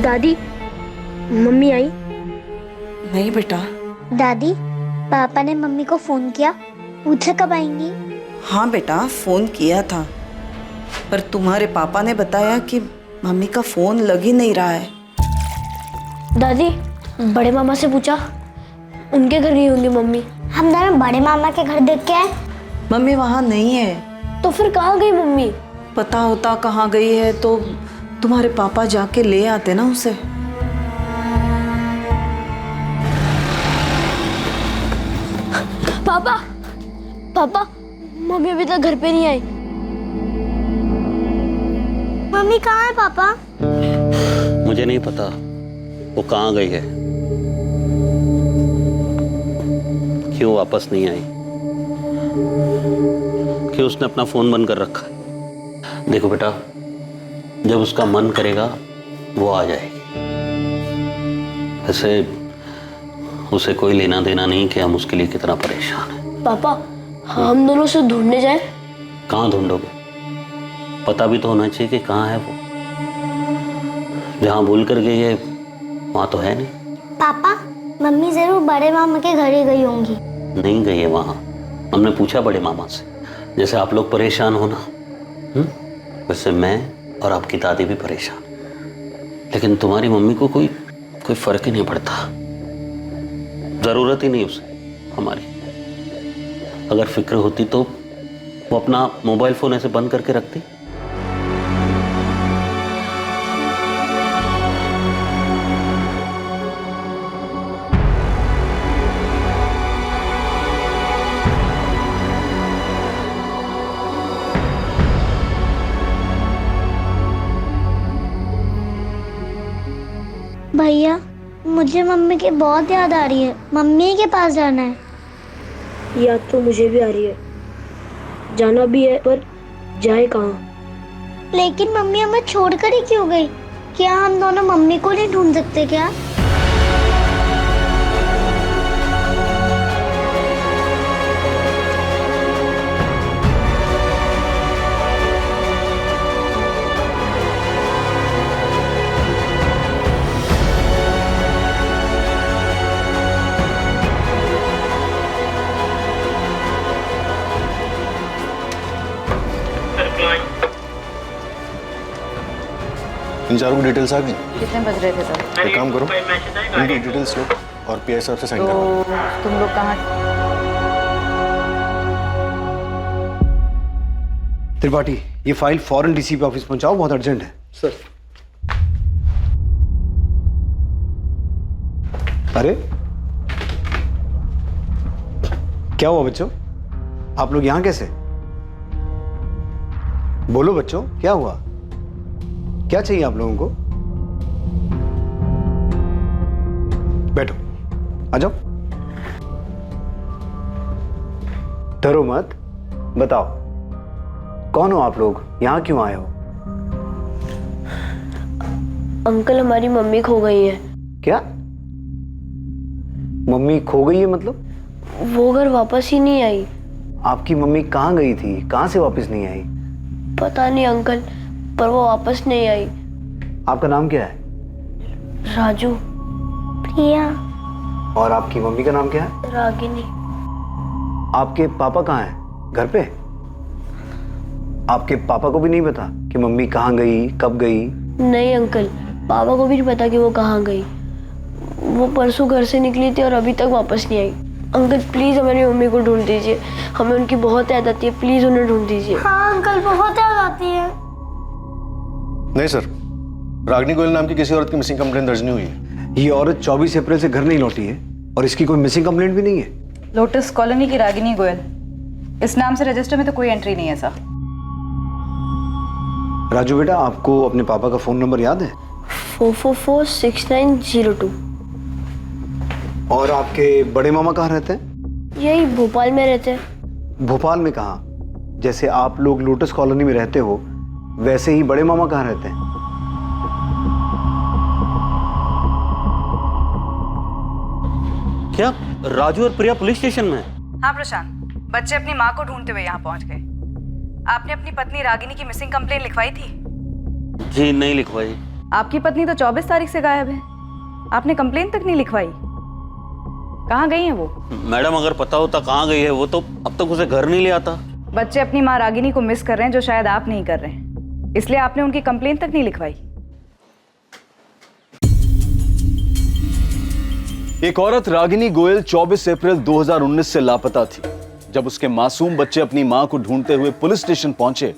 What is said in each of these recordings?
दादी, मम्मी आई? नहीं बेटा। दादी, पापा ने मम्मी को फोन किया, पूछा कब आएंगी? हाँ बेटा, फोन किया था, पर तुम्हारे पापा ने बताया कि मम्मी का फोन लग ही नहीं रहा है। दादी, बड़े मामा से पूछा, उनके घर गई होंगी मम्मी। हम दोनों बड़े मामा के घर देख के आए। मम्मी वहाँ नहीं है। तो फिर कहाँ गई मम्मी? पता होता कहाँ गई है तो तुम्हारे पापा जाके ले आते ना उसे। पापा, पापा, मम्मी अभी तक घर पे नहीं आई। मम्मी कहाँ है पापा? मुझे नहीं पता वो कहाँ गई है, क्यों वापस नहीं आई, क्यों उसने अपना फोन बंद कर रखा है। देखो बेटा, जब उसका मन करेगा वो आ जाएगी। वैसे उसे कोई लेना देना नहीं कि हम उसके लिए कितना परेशान हैं। पापा, हम दोनों से ढूंढने जाए? कहाँ ढूंढोगे? पता भी तो होना चाहिए कि कहाँ है वो। जहाँ भूल कर गई है वहाँ तो है नहीं। पापा, मम्मी जरूर बड़े मामा के घर ही गई होंगी। नहीं गई है वहाँ। हमने पूछा बड़े मामा से, जैसे आप लोग परेशान हो ना, वैसे मैं और आपकी दादी भी परेशान, लेकिन तुम्हारी मम्मी को कोई फर्क ही नहीं पड़ता। जरूरत ही नहीं उसे हमारी। अगर फिक्र होती तो वो अपना मोबाइल फोन ऐसे बंद करके रखती। भैया, मुझे मम्मी की बहुत याद आ रही है। मम्मी के पास जाना है। याद तो मुझे भी आ रही है, जाना भी है, पर जाए कहाँ? लेकिन मम्मी हमें छोड़कर ही क्यों गई? क्या हम दोनों मम्मी को नहीं ढूंढ सकते क्या? इन चारों की डिटेल्स आ गई। कितने बज रहे थे सर? एक काम करो, इनकी डिटेल्स लो और पीआई साहब से साइन करवाओ। तो तुम लोग कहाँ? त्रिपाठी, ये फाइल फौरन डीसीपी ऑफिस पहुंचाओ, बहुत अर्जेंट है। सर। अरे क्या हुआ बच्चों? आप लोग यहां कैसे? बोलो बच्चों, क्या हुआ? क्या चाहिए आप लोगों को? बैठो, आ जाओ। डरो मत, बताओ कौन हो आप लोग, यहां क्यों आए हो? अंकल, हमारी मम्मी खो गई है। क्या? मम्मी खो गई है मतलब? वो घर वापस ही नहीं आई। आपकी मम्मी कहाँ गई थी, कहाँ से वापस नहीं आई? पता नहीं अंकल, पर वो वापस नहीं आई। आपका नाम क्या है? राजू। प्रिया। और आपकी मम्मी का नाम क्या है? रागिनी। आपके पापा कहाँ हैं? घर पे? आपके पापा को भी नहीं पता कि मम्मी कहाँ गई, कब गई? नहीं अंकल, पापा को भी नहीं पता कि वो कहाँ गई। वो परसों घर से निकली थी और अभी तक वापस नहीं आई। अंकल प्लीज हमारी मम्मी को ढूंढ दीजिए, हमें उनकी बहुत याद आती है, प्लीज उन्हें ढूंढ दीजिए। हाँ अंकल, बहुत याद आती है। नहीं सर, रागिनी गोयल नाम की किसी औरत की मिसिंग कंप्लेंट दर्ज नहीं हुई है। ये औरत 24 अप्रैल से घर नहीं लौटी है और इसकी कोई मिसिंग कंप्लेंट भी नहीं है। लोटस कॉलोनी की रागिनी गोयल, इस नाम से रजिस्टर में तो कोई एंट्री नहीं है सर। राजू बेटा, आपको अपने पापा का फोन नंबर याद है? 444690 और आपके बड़े मामा कहाँ रहते हैं? यही भोपाल में रहते हैं। भोपाल में कहाँ? जैसे आप लोग लोटस कॉलोनी में रहते हो वैसे ही बड़े मामा कहाँ रहते हैं? क्या राजू और प्रिया पुलिस स्टेशन में? हाँ प्रशांत, बच्चे अपनी माँ को ढूंढते हुए यहाँ पहुँच गए। आपने अपनी पत्नी रागिनी की मिसिंग कंप्लेंट लिखवाई थी? जी नहीं लिखवाई। आपकी पत्नी तो 24 तारीख से गायब है। आपने कंप्लेन तक नहीं लिखवाई। कहाँ गई हैं वो? मैडम अगर पता होता कहाँ गई है वो तो अब तक उसे घर नहीं ले आता। बच्चे अपनी माँ रागिनी को मिस कर रहे हैं, जो शायद आप नहीं कर रहे हैं, इसलिए आपने उनकी कंप्लेन तक नहीं लिखवाई। एक औरत रागिनी गोयल 24 अप्रैल 2019 से लापता थी। जब उसके मासूम बच्चे अपनी मां को ढूंढते हुए पुलिस स्टेशन पहुंचे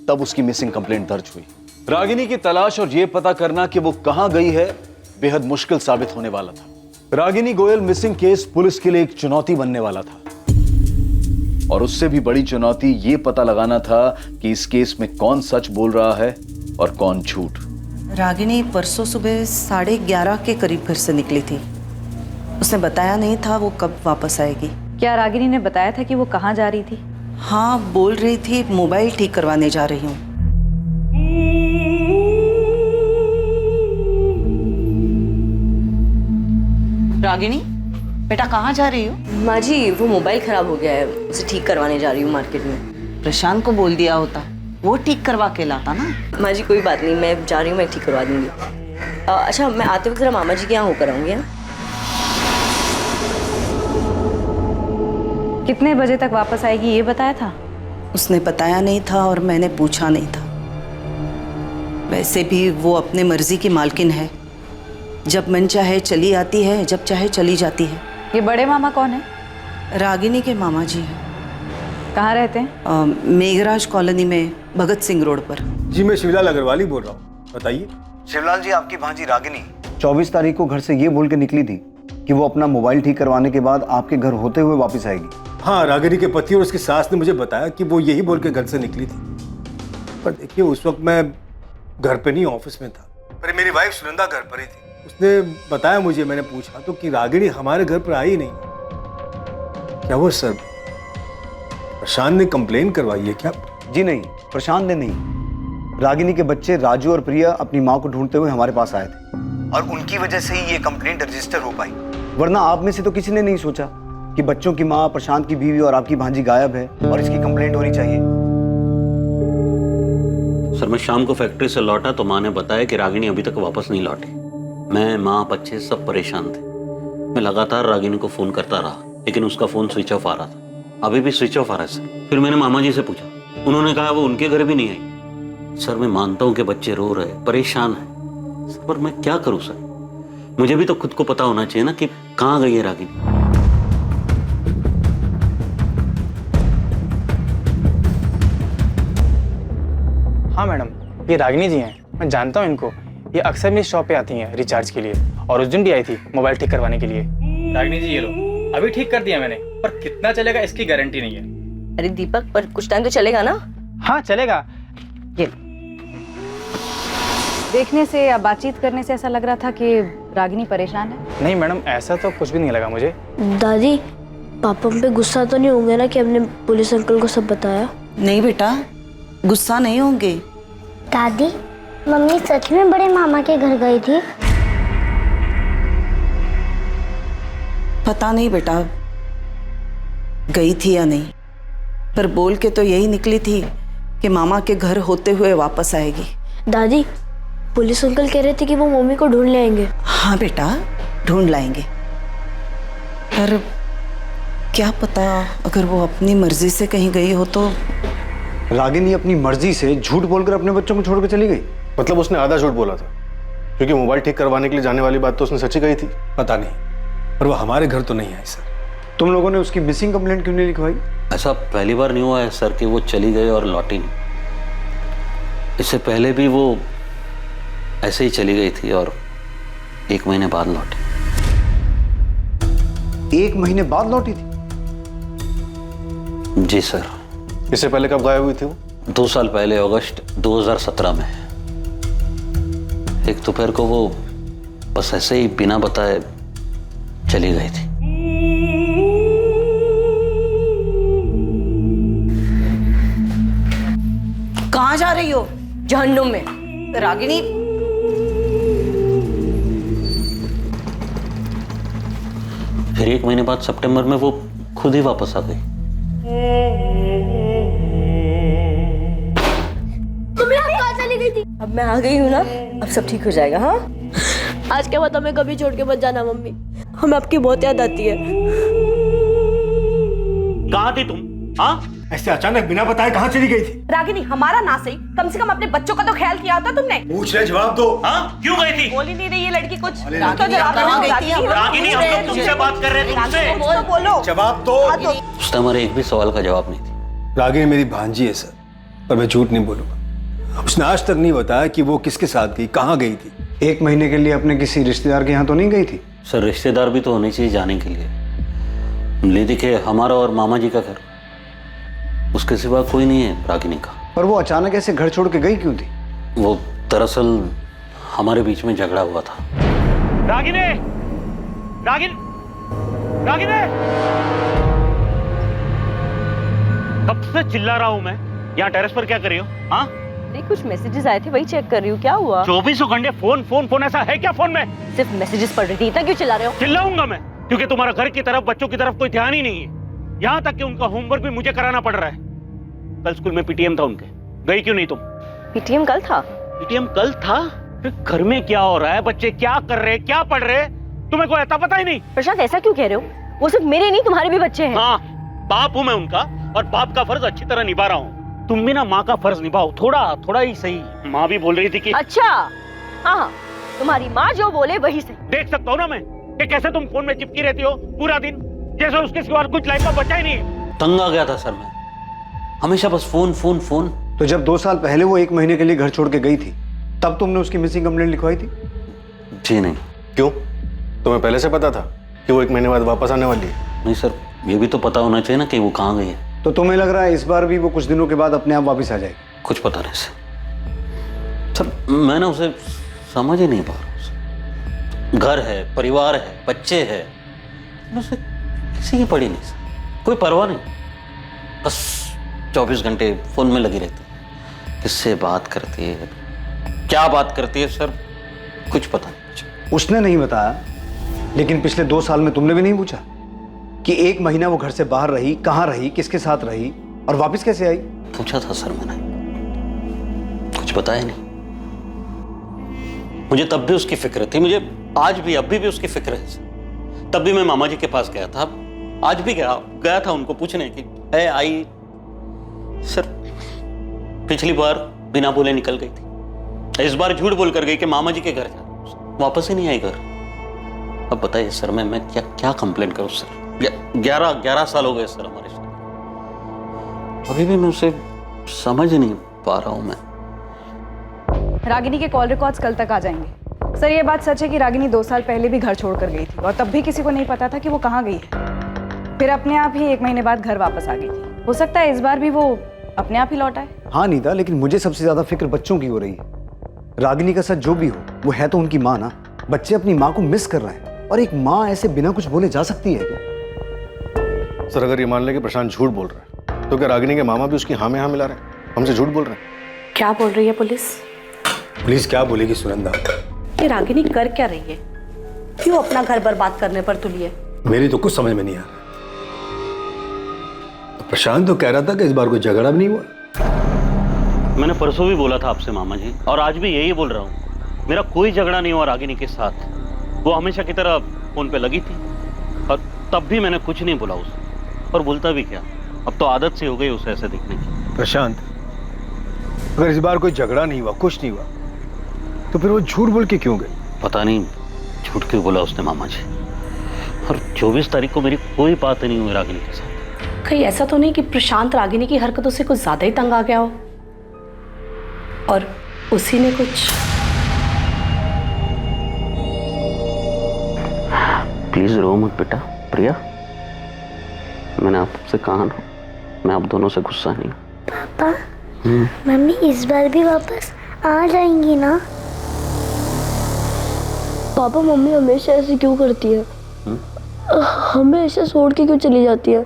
तब उसकी मिसिंग कंप्लेंट दर्ज हुई। रागिनी की तलाश और यह पता करना कि वो कहां गई है बेहद मुश्किल साबित होने वाला था। Ragini Goyal missing case police के लिए एक चुनौती बनने वाला था और उससे भी बड़ी चुनौती ये पता लगाना था कि इस केस में कौन सच बोल रहा है और कौन झूठ। रागिनी परसों सुबह 11:30 के करीब घर से निकली थी। उसने बताया नहीं था वो कब वापस आएगी। क्या रागिनी ने बताया था कि वो कहाँ जा रही थी? हाँ, बोल रही थी मोबाइल ठीक करवाने जा रही हूँ। रागिनी, बेटा कहाँ जा रही हो? माँ जी, वो मोबाइल खराब हो गया है, उसे ठीक करवाने जा रही हूँ मार्केट में। प्रशांत को बोल दिया होता, वो ठीक करवा के लाता ना। माँ जी कोई बात नहीं, मैं जा रही हूँ, मैं ठीक करवा दूंगी। अच्छा, मैं आते वक्त जरा मामा जी के यहाँ होकर आऊँगी। हाँ, कितने बजे तक वापस आएगी ये बताया था? उसने बताया नहीं था और मैंने पूछा नहीं था। वैसे भी वो अपने मर्जी की मालकिन है, जब मन चाहे चली आती है, जब चाहे चली जाती है। ये बड़े मामा कौन है? रागिनी के मामा जी हैं। कहाँ रहते हैं? मेघराज कॉलोनी में, भगत सिंह रोड पर। जी मैं शिवलाल अग्रवाल ही बोल रहा हूँ, बताइए। शिवलाल जी, आपकी भांजी रागिनी 24 तारीख को घर से ये बोल के निकली थी कि वो अपना मोबाइल ठीक करवाने के बाद आपके घर होते हुए वापस आएगी। हाँ, रागिनी के पति और उसकी सास ने मुझे बताया कि वो यही बोल के घर से निकली थी। पर देखिए, उस वक्त मैं घर पे नहीं, ऑफिस में था। पर मेरी वाइफ सुनंदा घर पर ही थी। उसने बताया मुझे, मैंने पूछा तो कि रागिनी हमारे घर पर आई नहीं। क्या वो सर प्रशांत ने कंप्लेन करवाई है क्या? जी नहीं, प्रशांत ने नहीं। रागिनी के बच्चे राजू और प्रिया अपनी माँ को ढूंढते हुए हमारे पास आए थे और उनकी वजह से ही ये कंप्लेंट रजिस्टर हो पाई। वरना आप में से तो किसी ने नहीं सोचा कि बच्चों की माँ, प्रशांत की बीवी और आपकी भांजी गायब है और इसकी कंप्लेंट होनी चाहिए। सर मैं शाम को फैक्ट्री से लौटा तो माँ ने बताया कि रागिनी अभी तक वापस नहीं लौटी। मैं, माँ, बच्चे सब परेशान थे। मैं लगातार रागिनी को फोन करता रहा लेकिन उसका फोन स्विच ऑफ आ रहा था। अभी भी स्विच ऑफ आ रहा है सर। फिर मैंने मामा जी से पूछा, उन्होंने कहा वो उनके घर भी नहीं आई। सर मैं मानता हूँ कि बच्चे रो रहे, परेशान है सर, पर मैं क्या करूँ सर? मुझे भी तो खुद को पता होना चाहिए ना कि कहाँ गई है रागिनी। हाँ मैडम, ये रागिनी जी हैं, मैं जानता हूँ इनको। ये अक्सर मेरी शॉप पे आती हैं रिचार्ज के लिए और उस दिन भी आई थी मोबाइल ठीक करवाने के लिए। रागिनी जी ये लो, अभी ठीक कर दिया मैंने, पर कितना चलेगा इसकी गारंटी नहीं है। अरे दीपक, पर कुछ टाइम तो चलेगा ना? हाँ चलेगा। ये देखने से या बातचीत करने से ऐसा लग रहा था कि रागिनी परेशान है। नहीं मैडम, ऐसा तो कुछ भी नहीं लगा मुझे। दादी, पापा पे गुस्सा तो नहीं होंगे ना कि हमने पुलिस अंकल को सब बताया? नहीं बेटा, गुस्सा नहीं होंगे। दादी, मम्मी सच में बड़े मामा के घर गई थी? पता नहीं बेटा गई थी या नहीं, पर बोल के तो यही निकली थी कि मामा के घर होते हुए वापस आएगी। दादी, पुलिस अंकल कह रहे थे कि वो मम्मी को ढूंढ ले आएंगे। हाँ बेटा, ढूंढ लाएंगे, पर क्या पता अगर वो अपनी मर्जी से कहीं गई हो तो। रागिनी अपनी मर्जी से झूठ बोलकर अपने बच्चों को छोड़कर चली गई? मतलब उसने आधा झूठ बोला था, क्योंकि मोबाइल ठीक करवाने के लिए जाने वाली बात तो उसने सच्ची कही थी। पता नहीं, पर वो हमारे घर तो नहीं आई सर। तुम लोगों ने उसकी मिसिंग कंप्लेंट क्यों नहीं लिखवाई? ऐसा पहली बार नहीं हुआ है सर कि वो चली गई और लौटी नहीं। इससे पहले भी वो ऐसे ही चली गई थी और 1 महीने बाद लौटी। 1 महीने बाद लौटी थी? जी सर। इससे पहले कब गायब हुई थी वो? 2 साल पहले, अगस्त 2017 में। एक दोपहर को वो बस ऐसे ही बिना बताए चली गई थी। कहाँ जा रही हो? जहन्नुम में। रागिनी, फिर 1 महीने बाद सितंबर में वो खुद ही वापस आ गई। अब मैं आ गई हूँ ना, अब सब ठीक हो जाएगा। हाँ, आज के बाद हमें कभी छोड़ के मत जाना मम्मी, हमें आपकी बहुत याद आती है। कहाँ थी तुम? हाँ, ऐसे अचानक बिना बताए कहाँ चली गई थी? रागिनी, हमारा ना सही, कम से कम अपने बच्चों का तो ख्याल किया होता तुमने। पूछ रहे, जवाब दो। हाँ, क्यों गई थी? बोल ही नहीं रही ये लड़की कुछ। तो रागिनी, जवाब कहाँ दो, गई थी? रागिनी, हम लोग तुमसे बात कर रहे हैं, तुमसे। तो बोलो। जवाब दो। उसने हमारे एक भी सवाल का जवाब नहीं दिया। रागिनी मेरी भांजी है सर, पर मैं झूठ नहीं बोलूंगा। उसने आज तक नहीं बताया कि वो किसके साथ गई, कहाँ गई थी। 1 महीने के लिए अपने किसी रिश्तेदार के यहाँ तो नहीं गई थी? सर, रिश्तेदार भी तो होने चाहिए जाने के लिए। ले देखिए, हमारा और मामा जी का घर, उसके सिवा कोई नहीं है रागिनी का। पर वो अचानक ऐसे घर छोड़ के गई क्यों थी? वो दरअसल हमारे बीच में झगड़ा हुआ था। रागिनी, रागिनी, कब से चिल्ला रहा हूं मैं? यहाँ टेरेस पर क्या कर रही हो? हाँ, कुछ मैसेजेस आए थे, वही चेक कर रही हूँ। क्या हुआ? 24 घंटे फोन फोन फोन, ऐसा है क्या फोन में? सिर्फ मैसेजेस पढ़ रही थी, इतना क्यों चिल्ला रहे हो? चिल्लाऊंगा मैं, क्योंकि तुम्हारा घर की तरफ, बच्चों की तरफ कोई ध्यान ही नहीं है। यहाँ तक कि उनका होमवर्क भी मुझे कराना पड़ रहा है। कल स्कूल में पीटीएम था उनके, गई क्यों नहीं तुम? पीटीएम कल था? पीटीएम कल था? फिर घर में क्या हो रहा है, बच्चे क्या कर रहे, क्या पढ़ रहे, तुम्हें कोई आता पता ही नहीं। प्रशांत, ऐसा क्यों कह रहे हो? वो सिर्फ मेरे नहीं, तुम्हारे भी बच्चे हैं। हाँ, बाप हूं मैं उनका, और बाप का फर्ज अच्छी तरह निभा रहा हूँ। तुम भी ना माँ का फर्ज निभाओ, थोड़ा ही सही। माँ भी बोल रही थी कि अच्छा, हाँ, तुम्हारी माँ जो बोले वही सही। देख सकता हूँ ना मैं कि कैसे तुम फोन में चिपकी रहती हो पूरा दिन, जैसे उसके सिवा कुछ लाइफ का बचा ही नहीं है। तंग आ गया था सर मैं, हमेशा बस फोन फोन फोन। तो जब 2 साल पहले वो 1 महीने के लिए घर छोड़ के गई थी, तब तुमने उसकी मिसिंग कंप्लेंट लिखवाई थी? जी नहीं। क्यों? तुम्हें पहले से पता था कि वो 1 महीने बाद वापस आने वाली है? नहीं सर, ये भी तो पता होना चाहिए ना कि वो कहाँ गई है। तो तुम्हें लग रहा है इस बार भी वो कुछ दिनों के बाद अपने आप वापस आ जाएगी? कुछ पता नहीं सर, मैं ना उसे समझ ही नहीं पा रहा हूँ। घर है, परिवार है, बच्चे है, उसे किसी की पड़ी नहीं सर, कोई परवाह नहीं। बस 24 घंटे फोन में लगी रहती है। किससे बात करती है, क्या बात करती है सर, कुछ पता नहीं मुझे। उसने नहीं बताया, लेकिन पिछले 2 साल में तुमने भी नहीं पूछा कि 1 महीना वो घर से बाहर रही, कहाँ रही, किसके साथ रही और वापस कैसे आई? पूछा था सर मैंने, कुछ बताया नहीं। मुझे तब भी उसकी फिक्र थी, मुझे आज भी अभी भी उसकी फिक्र है सर। तब भी मैं मामा जी के पास गया था, आज भी गया था उनको पूछने की है आई। सर, पिछली बार बिना बोले निकल गई थी, इस बार झूठ बोल कर गई कि मामा जी के घर जा, वापस ही नहीं आई घर। अब बताइए सर, मैं क्या कंप्लेंट करूं सर? 11 साल हो गए सर हमारे साथ, अभी भी मैं उसे समझ नहीं पा रहा हूं मैं। रागिनी के कॉल रिकॉर्ड्स कल तक आ जाएंगे। सर, ये बात सच है कि रागिनी 2 साल पहले भी घर छोड़कर गई थी और तब भी किसी को नहीं पता था कि वो कहाँ गई है। फिर अपने आप ही 1 महीने बाद घर वापस आ गई थी। हो सकता है इस बार भी वो अपने आप ही लौट आए। हाँ नीता, लेकिन मुझे सबसे ज्यादा फिक्र बच्चों की हो रही है। रागिनी का सच जो भी हो, वो है तो उनकी माँ ना। बच्चे अपनी माँ को मिस कर रहे हैं, और एक माँ ऐसे बिना कुछ बोले जा सकती है क्या? सर, अगर ये मान ले कि प्रशांत झूठ बोल रहा है, तो क्या रागिनी के मामा भी उसकी हाँ में हाँ मिला रहे हैं, हमसे झूठ बोल रहे हैं? क्या बोल रही है पुलिस? पुलिस क्या बोलेगी सुनंदा? ये रागिनी कर क्या रही है? क्यों अपना घर बर्बाद करने पर तुली है? मेरी तो कुछ समझ में नहीं आ रहा। तो प्रशांत तो कह रहा था कि इस बार कोई झगड़ा भी नहीं हुआ। मैंने परसों भी बोला था आपसे मामा जी, और आज भी यही बोल रहा हूँ, मेरा कोई झगड़ा नहीं हुआ रागिनी के साथ। वो हमेशा की तरह फोन पे लगी थी, और तब भी मैंने कुछ नहीं बोला उसे, और बोलता भी क्या, अब तो आदत से हो गई उसे ऐसे दिखने की। प्रशांत, अगर इस बार कोई झगड़ा नहीं हुआ, कुछ नहीं हुआ, तो फिर वो झूठ बोल के क्यों गई? पता नहीं झूठ क्यों बोला उसने मामा जी। और 24 तारीख को मेरी कोई बात नहीं हुई रागिनी के साथ। कहीं ऐसा तो नहीं कि प्रशांत रागिनी की हरकतों से कुछ ज्यादा ही तंग आ गया हो और उसी ने कुछ? प्लीज रो मत बेटा। प्रिया, मैंने आपसे कहा ना, मैं आप दोनों से गुस्सा नहीं। पापा, मम्मी इस बार भी वापस आ जाएंगी ना? पापा, मम्मी हमेशा ऐसे क्यों करती है? हमेशा छोड़ के क्यों चली जाती है?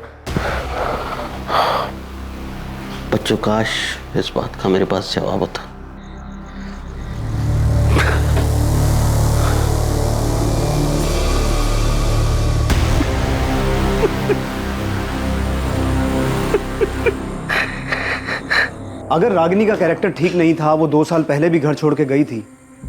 बच्चों, काश इस बात का मेरे पास जवाब होता। अगर रागिनी का कैरेक्टर ठीक नहीं था, वो 2 साल पहले भी घर छोड़ के गई थी,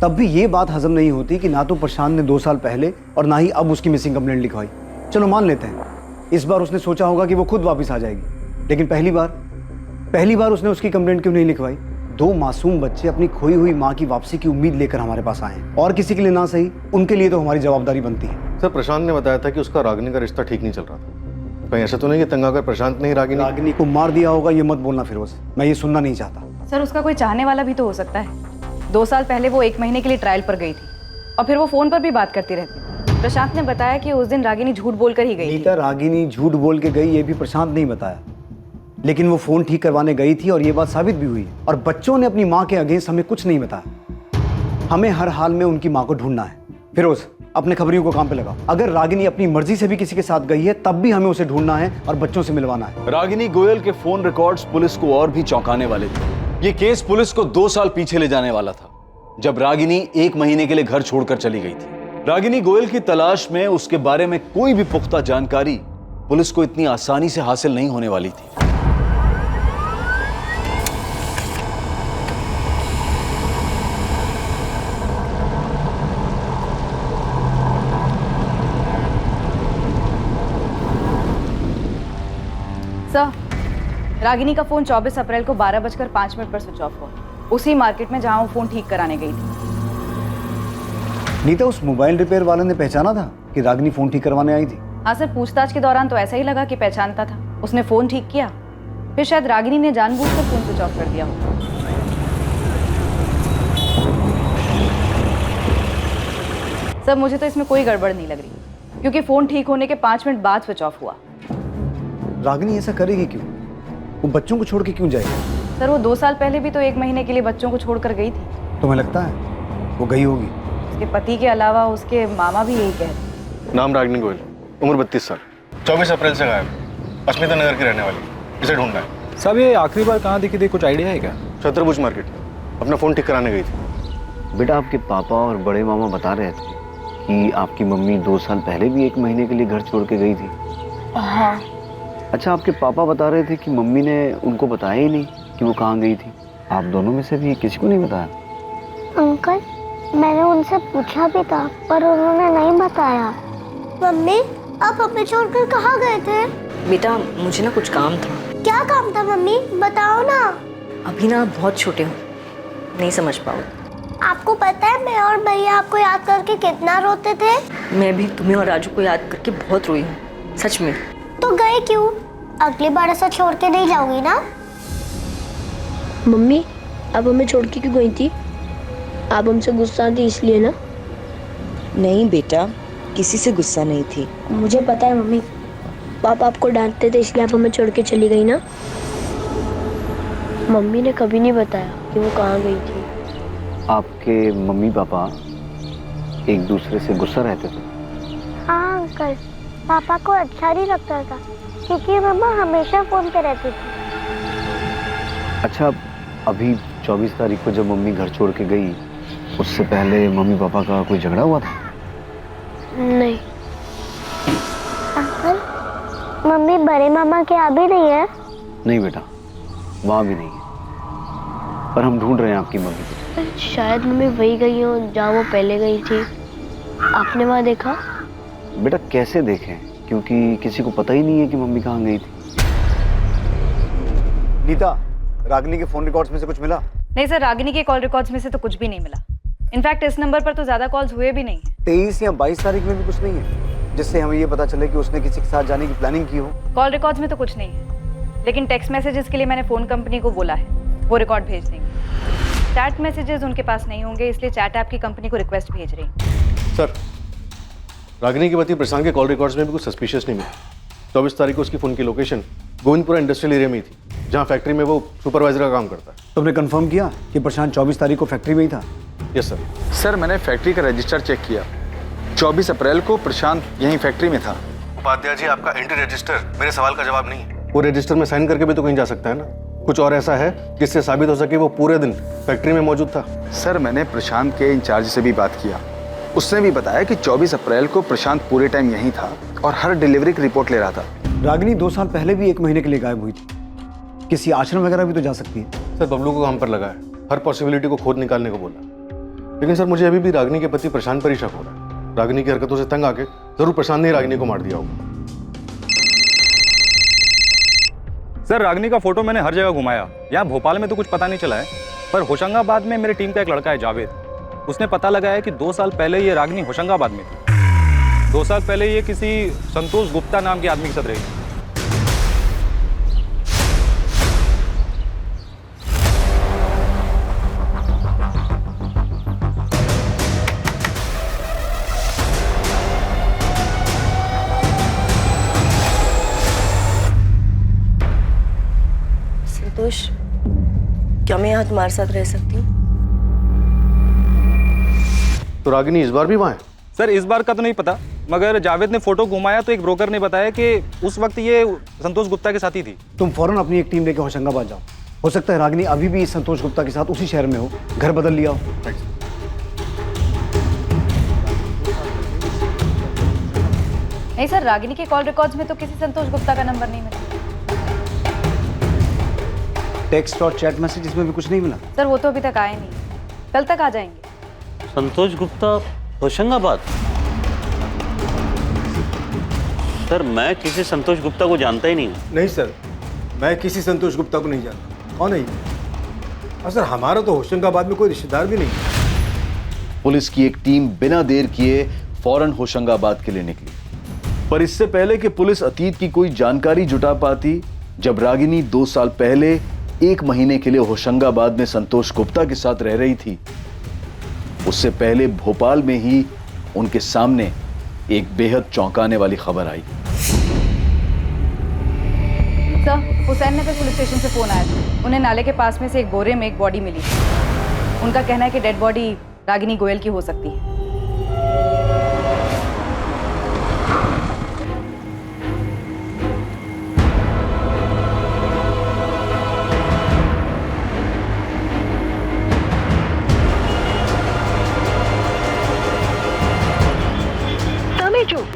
तब भी ये बात हजम नहीं होती कि ना तो प्रशांत ने 2 साल पहले और ना ही अब उसकी मिसिंग कंप्लेंट लिखवाई। चलो मान लेते हैं इस बार उसने सोचा होगा कि वो खुद वापस आ जाएगी, लेकिन पहली बार उसने उसकी कंप्लेंट क्यों नहीं लिखवाई? 2 मासूम बच्चे अपनी खोई हुई माँ की वापसी की उम्मीद लेकर हमारे पास आए हैं, और किसी के लिए ना सही, उनके लिए तो हमारी जवाबदारी बनती है। सर, प्रशांत ने बताया था कि उसका रागिनी का रिश्ता ठीक नहीं चल रहा था। कहीं ऐसा तो नहीं कि तंग आकर प्रशांत ने ही रागिनी को मार दिया होगा? ये मत बोलना फिरोज, मैं ये सुनना नहीं चाहता। सर उसका कोई चाहने वाला भी तो हो सकता है। 2 साल पहले वो 1 महीने के लिए ट्रायल पर गई थी और फिर वो फोन पर भी बात करती रहती थी। प्रशांत ने बताया कि उस दिन रागिनी झूठ बोलकर ही गई थी। नीता, रागिनी झूठ बोल के गई ये भी प्रशांत नहीं बताया, लेकिन वो फोन ठीक करवाने गई थी और ये बात साबित भी हुई। और बच्चों ने अपनी माँ के अगेंस्ट हमें कुछ नहीं बताया। हमें हर हाल में उनकी माँ को ढूंढना है। फिरोज, अपने खबरियों को काम पे लगाओ। अगर रागिनी अपनी मर्जी से भी किसी के साथ गई है तब भी हमें उसे ढूंढना है और बच्चों से मिलवाना है। रागिनी गोयल के फोन रिकॉर्ड्स पुलिस को और भी चौंकाने वाले थे। ये केस पुलिस को 2 साल पीछे ले जाने वाला था, जब रागिनी 1 महीने के लिए घर छोड़कर चली गई थी। रागिनी गोयल की तलाश में उसके बारे में कोई भी पुख्ता जानकारी पुलिस को इतनी आसानी से हासिल नहीं होने वाली थी। सर, रागिनी का फोन 24 अप्रैल को 12:05 पर स्विच ऑफ हुआ, उसी मार्केट में जहां वो फोन ठीक कराने गई थी। नीता, उस मोबाइल रिपेयर वाले ने पहचाना था कि रागिनी फोन ठीक करवाने आई थी? हाँ सर, पूछताछ के दौरान तो ऐसा ही लगा कि पहचानता था। उसने फोन ठीक किया, फिर शायद रागिनी ने जानबूझकर फोन स्विच ऑफ कर दिया हो। सर मुझे तो इसमें कोई गड़बड़ नहीं लग रही, क्योंकि फोन ठीक होने के 5 मिनट बाद स्विच ऑफ हुआ। रागिनी ऐसा करेगी क्यों? वो बच्चों को छोड़ के क्यों जाएगी? सर वो 2 साल पहले भी तो 1 महीने के लिए बच्चों को छोड़कर गई थी। तुम्हें लगता है वो गई होगी? उसके पति के अलावा उसके मामा भी यही कहते। नाम रागिनी गोयल, उम्र 32 साल, 24 अप्रैल से गायब, अस्मिता नगर की रहने वाली। इसे ढूंढना है। सब ये आखिरी बार कहाँ दिखी थी, कुछ आइडिया है क्या? छत्रभुज मार्केट, अपना फोन ठीक कराने गई थी। बेटा, आपके पापा और बड़े मामा बता रहे थे कि आपकी मम्मी 2 साल पहले भी 1 महीने के लिए घर छोड़ के गई थी। हाँ। अच्छा, आपके पापा बता रहे थे कि मम्मी ने उनको बताया ही नहीं कि वो कहाँ गई थी। आप दोनों में से भी किसी को नहीं बताया? अंकल, मैंने उनसे पूछा भी था पर उन्होंने नहीं बताया। मम्मी, आप हमें छोड़कर कहाँ गए थे? बेटा मुझे ना कुछ काम था। क्या काम था मम्मी, बताओ ना। अभी ना आप बहुत छोटे हो, नहीं समझ पाओ। आपको पता है मैं और भैया आपको याद करके कितना रोते थे? मैं भी तुम्हें और राजू को याद करके बहुत रोई हूँ, सच में। तो गए क्यों? अगली बार ऐसा छोड़ के नहीं जाओगी ना? मम्मी, आप हमें छोड़ के क्यों गई थी? आप हमसे गुस्सा थी इसलिए ना? नहीं बेटा, किसी से गुस्सा नहीं थी। मुझे पता है मम्मी, पापा आपको डांटते थे इसलिए आप हमें छोड़ के चली गई ना? मम्मी ने कभी नहीं बताया कि वो कहाँ गई थी। आपके मम्मी पापा एक दूसरे से गुस्सा रहते थे? हाँ अंकल, पापा को अच्छा नहीं लगता था क्योंकि मम्मा हमेशा फोन पे रहती थी। अच्छा, अभी 24 तारीख को जब मम्मी घर छोड़ के गई, उससे पहले मम्मी पापा का कोई झगड़ा हुआ था? नहीं। अंकल, मम्मी बड़े मामा के यहाँ भी नहीं है? नहीं बेटा, वहाँ भी नहीं है, पर हम ढूंढ रहे हैं आपकी मम्मी को। शायद मम्मी वही गई हो जहाँ वो पहले गई थी। आपने वहाँ देखा? बेटा कैसे देखें, क्योंकि किसी को पता ही नहीं है कि मम्मी कहाँ गई थी। नीता, रागिनी के फोन रिकॉर्ड्स में से कुछ मिला? नहीं सर, रागिनी के कॉल रिकॉर्ड्स में से तो कुछ भी नहीं मिला। इनफैक्ट इस नंबर पर तो ज्यादा कॉल्स हुए भी नहीं है। 23 या 22 तारीख में भी कुछ नहीं है जिससे हमें ये पता चले कि उसने किसी के साथ जाने की प्लानिंग की हो? कॉल रिकॉर्ड्स में तो कुछ नहीं है, लेकिन टेक्स्ट मैसेजेस के लिए मैंने फोन कंपनी को बोला है, वो रिकॉर्ड भेज देंगे। चैट मैसेजेस उनके पास नहीं होंगे, इसलिए चैट ऐप की कंपनी को रिक्वेस्ट भेज रही है। सर, रागिनी के पति प्रशांत के कॉल रिकॉर्ड्स में भी कुछ सस्पिशियस नहीं मिला। 24 तारीख को उसकी फोन की लोकेशन गोविंदपुरा इंडस्ट्रियल एरिया में ही थी, जहाँ फैक्ट्री में वो सुपरवाइजर का काम करता है। तुमने कंफर्म किया कि प्रशांत 24 तारीख को फैक्ट्री में ही था? Yes sir. सर मैंने फैक्ट्री का रजिस्टर चेक किया, 24 अप्रैल को प्रशांत यहीं फैक्ट्री में था। उपाध्याय जी, आपका एंट्री रजिस्टर मेरे सवाल का जवाब नहीं है। वो रजिस्टर में साइन करके भी तो कहीं जा सकता है ना। कुछ और ऐसा है जिससे साबित हो सके वो पूरे दिन फैक्ट्री में मौजूद था? सर मैंने प्रशांत के इंचार्ज से भी बात किया, उसने भी बताया कि 24 अप्रैल को प्रशांत पूरे टाइम यहीं था और हर डिलीवरी की रिपोर्ट ले रहा था। रागिनी 2 साल पहले भी 1 महीने के लिए गायब हुई थी, किसी आश्रम वगैरह भी तो जा सकती है। सर बबलू को काम पर लगा है, हर पॉसिबिलिटी को खोद निकालने को बोला। लेकिन सर मुझे अभी भी रागिनी के पति प्रशांत पर ही शक हो रहा है। रागिनी की हरकतों से तंग आके जरूर प्रशांत ने रागिनी को मार दिया होगा। सर रागिनी का फोटो मैंने हर जगह घुमाया, यहाँ भोपाल में तो कुछ पता नहीं चला है, पर होशंगाबाद में मेरी टीम का एक लड़का है जावेद, उसने पता लगाया कि 2 साल पहले ये रागिनी होशंगाबाद में थी। 2 साल पहले ये किसी संतोष गुप्ता नाम के आदमी के साथ रही थी। संतोष, क्या मैं यहाँ तुम्हारे साथ रह सकती हूँ? तो रागिनी इस बार भी वहाँ है? सर इस बार का तो नहीं पता, मगर जावेद ने फोटो घुमाया तो एक ब्रोकर ने बताया कि उस वक्त ये संतोष गुप्ता के साथ ही थी। तुम फौरन अपनी एक टीम लेकर होशंगाबाद जाओ, हो सकता है रागिनी अभी भी संतोष गुप्ता के साथ उसी शहर में हो, घर बदल लिया हो। नहीं सर, रागिनी के कॉल रिकॉर्ड्स में तो किसी संतोष गुप्ता का नंबर नहीं मिला। टेक्स्ट और चैट मैसेज में भी कुछ नहीं मिला? सर वो तो अभी तक आए नहीं, कल तक आ जाएंगे। संतोष गुप्ता होशंगाबाद? सर मैं किसी संतोष गुप्ता को जानता ही नहीं हूँ। नहीं सर, मैं किसी संतोष गुप्ता को नहीं जानता। कौन है ये? और सर हमारा तो होशंगाबाद में कोई रिश्तेदार भी नहीं है। पुलिस की एक टीम बिना देर किए फौरन होशंगाबाद के लिए निकली, पर इससे पहले कि पुलिस अतीत की कोई जानकारी जुटा पाती, जब रागिनी 2 साल पहले 1 महीने के लिए होशंगाबाद में संतोष गुप्ता के साथ रह रही थी, उससे पहले भोपाल में ही उनके सामने एक बेहद चौंकाने वाली खबर आई। सर हुसैन नगर पुलिस स्टेशन से फोन आया था, उन्हें नाले के पास में से एक बोरे में एक बॉडी मिली। उनका कहना है कि डेड बॉडी रागिनी गोयल की हो सकती है।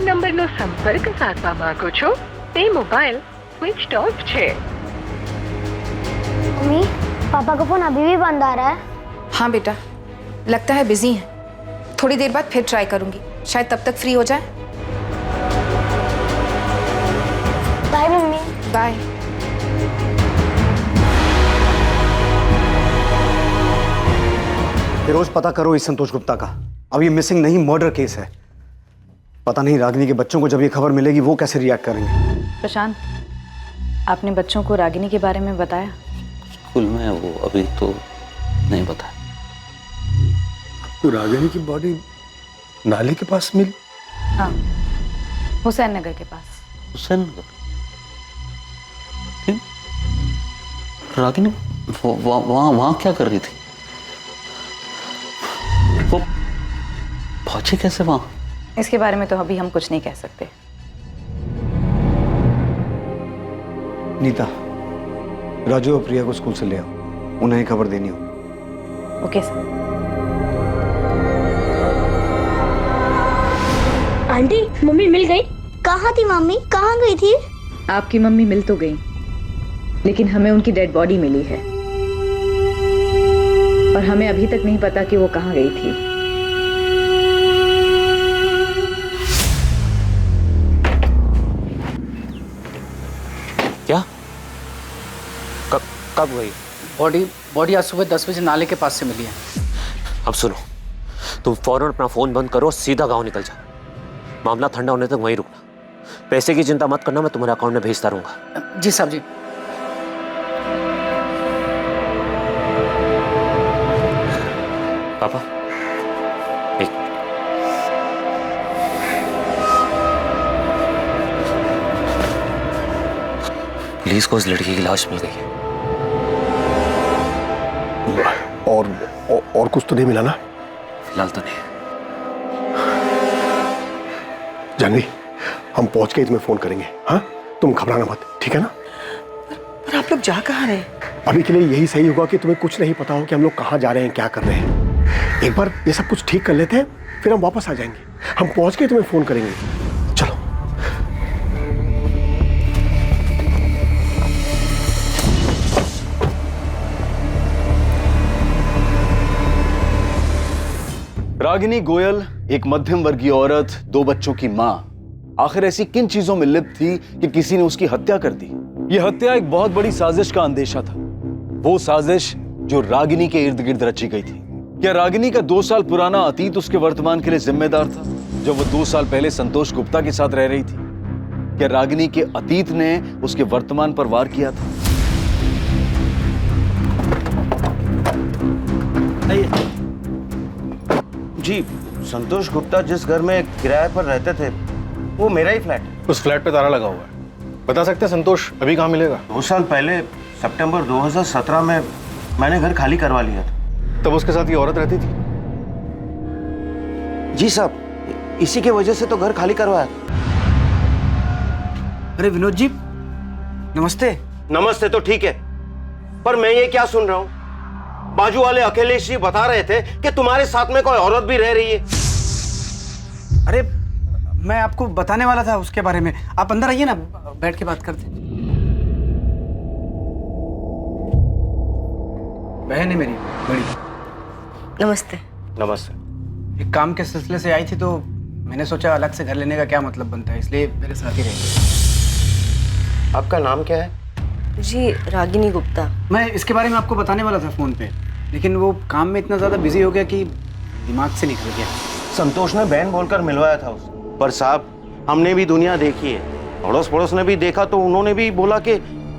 નંબરનો સંપર્ક સાધવા માંગો છો તે મોબાઈલ સ્વિચ ઓફ છે। मम्मी, पापा का फोन अभी भी बंद आ रहा है। हाँ बेटा, लगता है बिजी हैं। थोड़ी देर बाद फिर ट्राई करूंगी, शायद तब तक फ्री हो जाए। Bye mummy. बाय। रोज पता करो इस संतोष गुप्ता का। अब ये मिसिंग नहीं, मर्डर केस है। पता नहीं रागिनी के बच्चों को जब ये खबर मिलेगी वो कैसे रिएक्ट करेंगे। प्रशांत, आपने बच्चों को रागिनी के बारे में बताया? स्कूल में वो अभी तो नहीं बताया। तो रागिनी की बॉडी नाले के पास मिली? हाँ, हुसैन नगर के पास। हुसैन नगर? रागिनी वहाँ क्या कर रही थी? वो पहुंची कैसे वहाँ? इसके बारे में तो अभी हम कुछ नहीं कह सकते। नीता, राजू और प्रिया को स्कूल से ले आओ, उन्हें खबर देनी हो। Okay sir. आंटी, मम्मी मिल गई? कहाँ थी मम्मी? कहाँ गई थी? आपकी मम्मी मिल तो गई, लेकिन हमें उनकी डेड बॉडी मिली है और हमें अभी तक नहीं पता कि वो कहाँ गई थी। क्या? कब गई? बॉडी आज सुबह 10 बजे नाले के पास से मिली है। अब सुनो, तुम फौरन अपना फोन बंद करो, सीधा गांव निकल जाओ। मामला ठंडा होने तक वहीं रुकना। पैसे की चिंता मत करना, मैं तुम्हारे अकाउंट में भेजता रहूंगा। जी साहब जी। पापा, एक पुलिस को उस लड़की की लाश मिल गई है। और कुछ तो नहीं मिला ना? फिलहाल तो नहीं। जानवी, हम पहुंच के तुम्हें फोन करेंगे। हाँ, तुम घबराना मत, ठीक है ना? पर आप लोग जा कहाँ रहे? अभी के लिए यही सही होगा कि तुम्हें कुछ नहीं पता हो कि हम लोग कहाँ जा रहे हैं, क्या कर रहे हैं। एक बार ये सब कुछ ठीक कर लेते हैं, फिर हम वापस आ जाएंगे। हम पहुंच के तुम्हें फोन करेंगे। चलो। रागिनी गोयल एक मध्यम वर्गीय औरत, 2 बच्चों की मां, आखिर ऐसी किन चीजों में लिप्त थी कि किसी ने उसकी हत्या कर दी? यह हत्या एक बहुत बड़ी साजिश का अंदेशा था, वो साजिश जो रागिनी के इर्द गिर्द रची गई थी। क्या रागिनी का 2 साल पुराना अतीत उसके वर्तमान के लिए जिम्मेदार था, जब वो 2 साल पहले संतोष गुप्ता के साथ रह रही थी? क्या रागिनी के अतीत ने उसके वर्तमान पर वार किया था? जी, संतोष गुप्ता जिस घर में किराए पर रहते थे वो मेरा ही फ्लैट है। उस फ्लैट पे ताला लगा हुआ है। बता सकते हैं संतोष अभी कहाँ मिलेगा? 2 साल पहले सितंबर 2017 में मैंने घर खाली करवा लिया था। तब उसके साथ ये औरत रहती थी? जी साहब, इसी के वजह से तो घर खाली करवाया। अरे विनोद जी, नमस्ते। नमस्ते तो ठीक है, पर मैं ये क्या सुन रहा हूँ? बाजू वाले अखिलेश जी बता रहे थे कि तुम्हारे साथ में कोई औरत भी रह रही है। अरे मैं आपको बताने वाला था उसके बारे में। आप अंदर आइए ना, बैठ के बात करते। बहन है मेरी बड़ी। नमस्ते। नमस्ते। एक काम के सिलसिले से आई थी तो मैंने सोचा अलग से घर लेने का क्या मतलब बनता है, इसलिए मेरे साथ ही रहेंगे। आपका नाम क्या है? जी, रागिनी गुप्ता। मैं इसके बारे में आपको बताने वाला था फोन पे, लेकिन वो काम में इतना ज्यादा बिजी हो गया कि दिमाग से निकल गया। संतोष ने बहन बोलकर मिलवाया था उसे, पर साहब हमने भी दुनिया देखी है, अड़ोस पड़ोस ने भी देखा तो उन्होंने भी बोला कि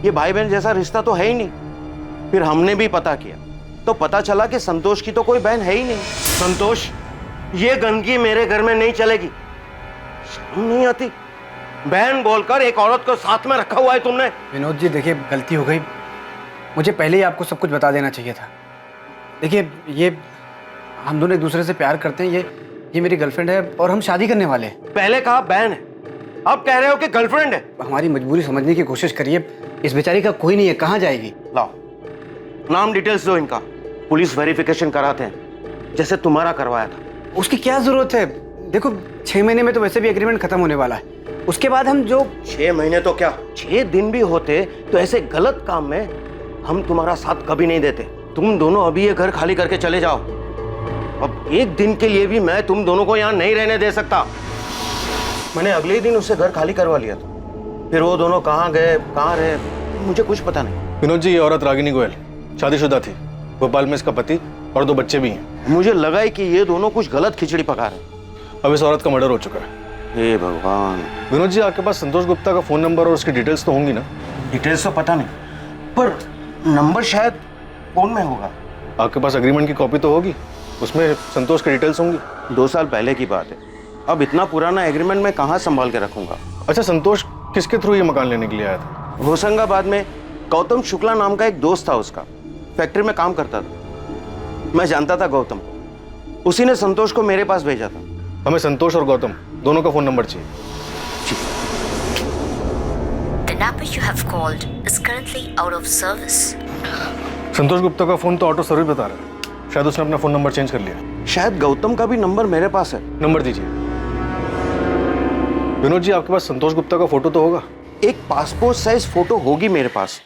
ये भाई बहन जैसा रिश्ता तो है ही नहीं। फिर हमने भी पता किया तो पता चला कि संतोष की तो कोई बहन है ही नहीं। संतोष, ये गंदगी मेरे घर में नहीं चलेगी। शर्म नहीं आती? बहन बोलकर एक औरत को साथ में रखा हुआ है तुमने। विनोद जी देखिए, गलती हो गई, मुझे पहले ही आपको सब कुछ बता देना चाहिए था। देखिए, ये हम दोनों एक दूसरे से प्यार करते हैं, ये मेरी गर्लफ्रेंड है और हम शादी करने वाले हैं। पहले कहा बहन है, अब कह रहे हो कि गर्लफ्रेंड है। हमारी मजबूरी समझने की कोशिश करिए, इस बेचारी का कोई नहीं है, कहाँ जाएगी? लाओ नाम डिटेल्स दो इनका, पुलिस वेरिफिकेशन कराते हैं जैसे तुम्हारा करवाया था। उसकी क्या जरूरत है? देखो 6 महीने में तो वैसे भी एग्रीमेंट खत्म होने वाला है, उसके बाद हम जो 6 महीने तो क्या 6 दिन भी होते तो ऐसे गलत काम में हम तुम्हारा साथ कभी नहीं देते। तुम दोनों अभी ये घर खाली करके चले जाओ। अब एक दिन के लिए भी मैं तुम दोनों को यहाँ नहीं रहने दे सकता। मैंने अगले ही दिन उससे घर खाली करवा लिया था। फिर वो दोनों कहाँ गए कहाँ रहे मुझे कुछ पता नहीं। विनोद जी, ये औरत रागिनी गोयल शादीशुदा थी, भोपाल में इसका पति और 2 बच्चे भी हैं। मुझे लगा ही कि ये दोनों कुछ गलत खिचड़ी पका रहे। अब इस औरत का मर्डर हो चुका है। हे भगवान। विनोद जी, आपके पास संतोष गुप्ता का फोन नंबर और उसकी डिटेल्स तो होंगी ना? डिटेल्स तो पता नहीं, पर नंबर शायद फोन में होगा। आपके पास एग्रीमेंट की कॉपी तो होगी, उसमें संतोष की डिटेल्स होंगी। 2 साल पहले की बात है, अब इतना पुराना एग्रीमेंट मैं कहाँ संभाल के रखूंगा। अच्छा, संतोष किसके थ्रू ये मकान लेने के लिए आया था? होशंगाबाद में गौतम शुक्ला नाम का एक दोस्त था, उसका फैक्ट्री में काम करता था। मैं जानता था गौतम, उसी ने संतोष को मेरे पास भेजा था। हमें संतोष और गौतम दोनों का फोन नंबर चाहिए। The number you have called is currently out of service. संतोष गुप्ता का फोन तो ऑटो सर्विस बता रहा है, शायद उसने अपना फोन नंबर चेंज कर लिया। शायद गौतम का भी नंबर मेरे पास है। नंबर दीजिए। विनोद जी, आपके पास संतोष गुप्ता का फोटो तो होगा? एक पासपोर्ट साइज फोटो होगी मेरे पास।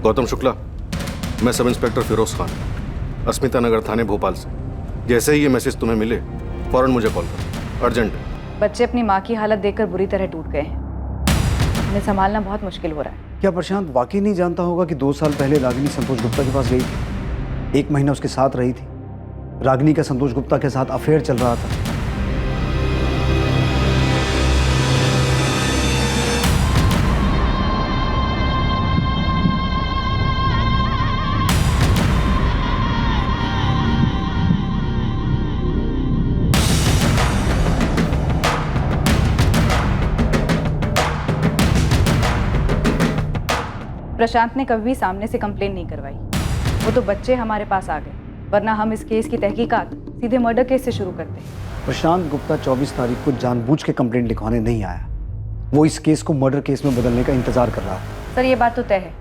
गौतम शुक्ला, मैं सब इंस्पेक्टर फिरोज खान, अस्मिता नगर थाने भोपाल से। जैसे ही ये मैसेज तुम्हें मिले फौरन मुझे कॉल करो, अर्जेंट है। बच्चे अपनी माँ की हालत देखकर बुरी तरह टूट गए हैं, उन्हें संभालना बहुत मुश्किल हो रहा है। क्या प्रशांत वाकई नहीं जानता होगा कि 2 साल पहले रागिनी संतोष गुप्ता के पास गई थी, 1 महीना उसके साथ रही थी, रागिनी का संतोष गुप्ता के साथ अफेयर चल रहा था। प्रशांत ने कभी भी सामने से कंप्लेन नहीं करवाई, वो तो बच्चे हमारे पास आ गए, वरना हम इस केस की तहकीकात सीधे मर्डर केस से शुरू करते। प्रशांत गुप्ता 24 तारीख को जानबूझ के कंप्लेंट लिखवाने नहीं आया, वो इस केस को मर्डर केस में बदलने का इंतजार कर रहा था। सर, ये बात तो तय है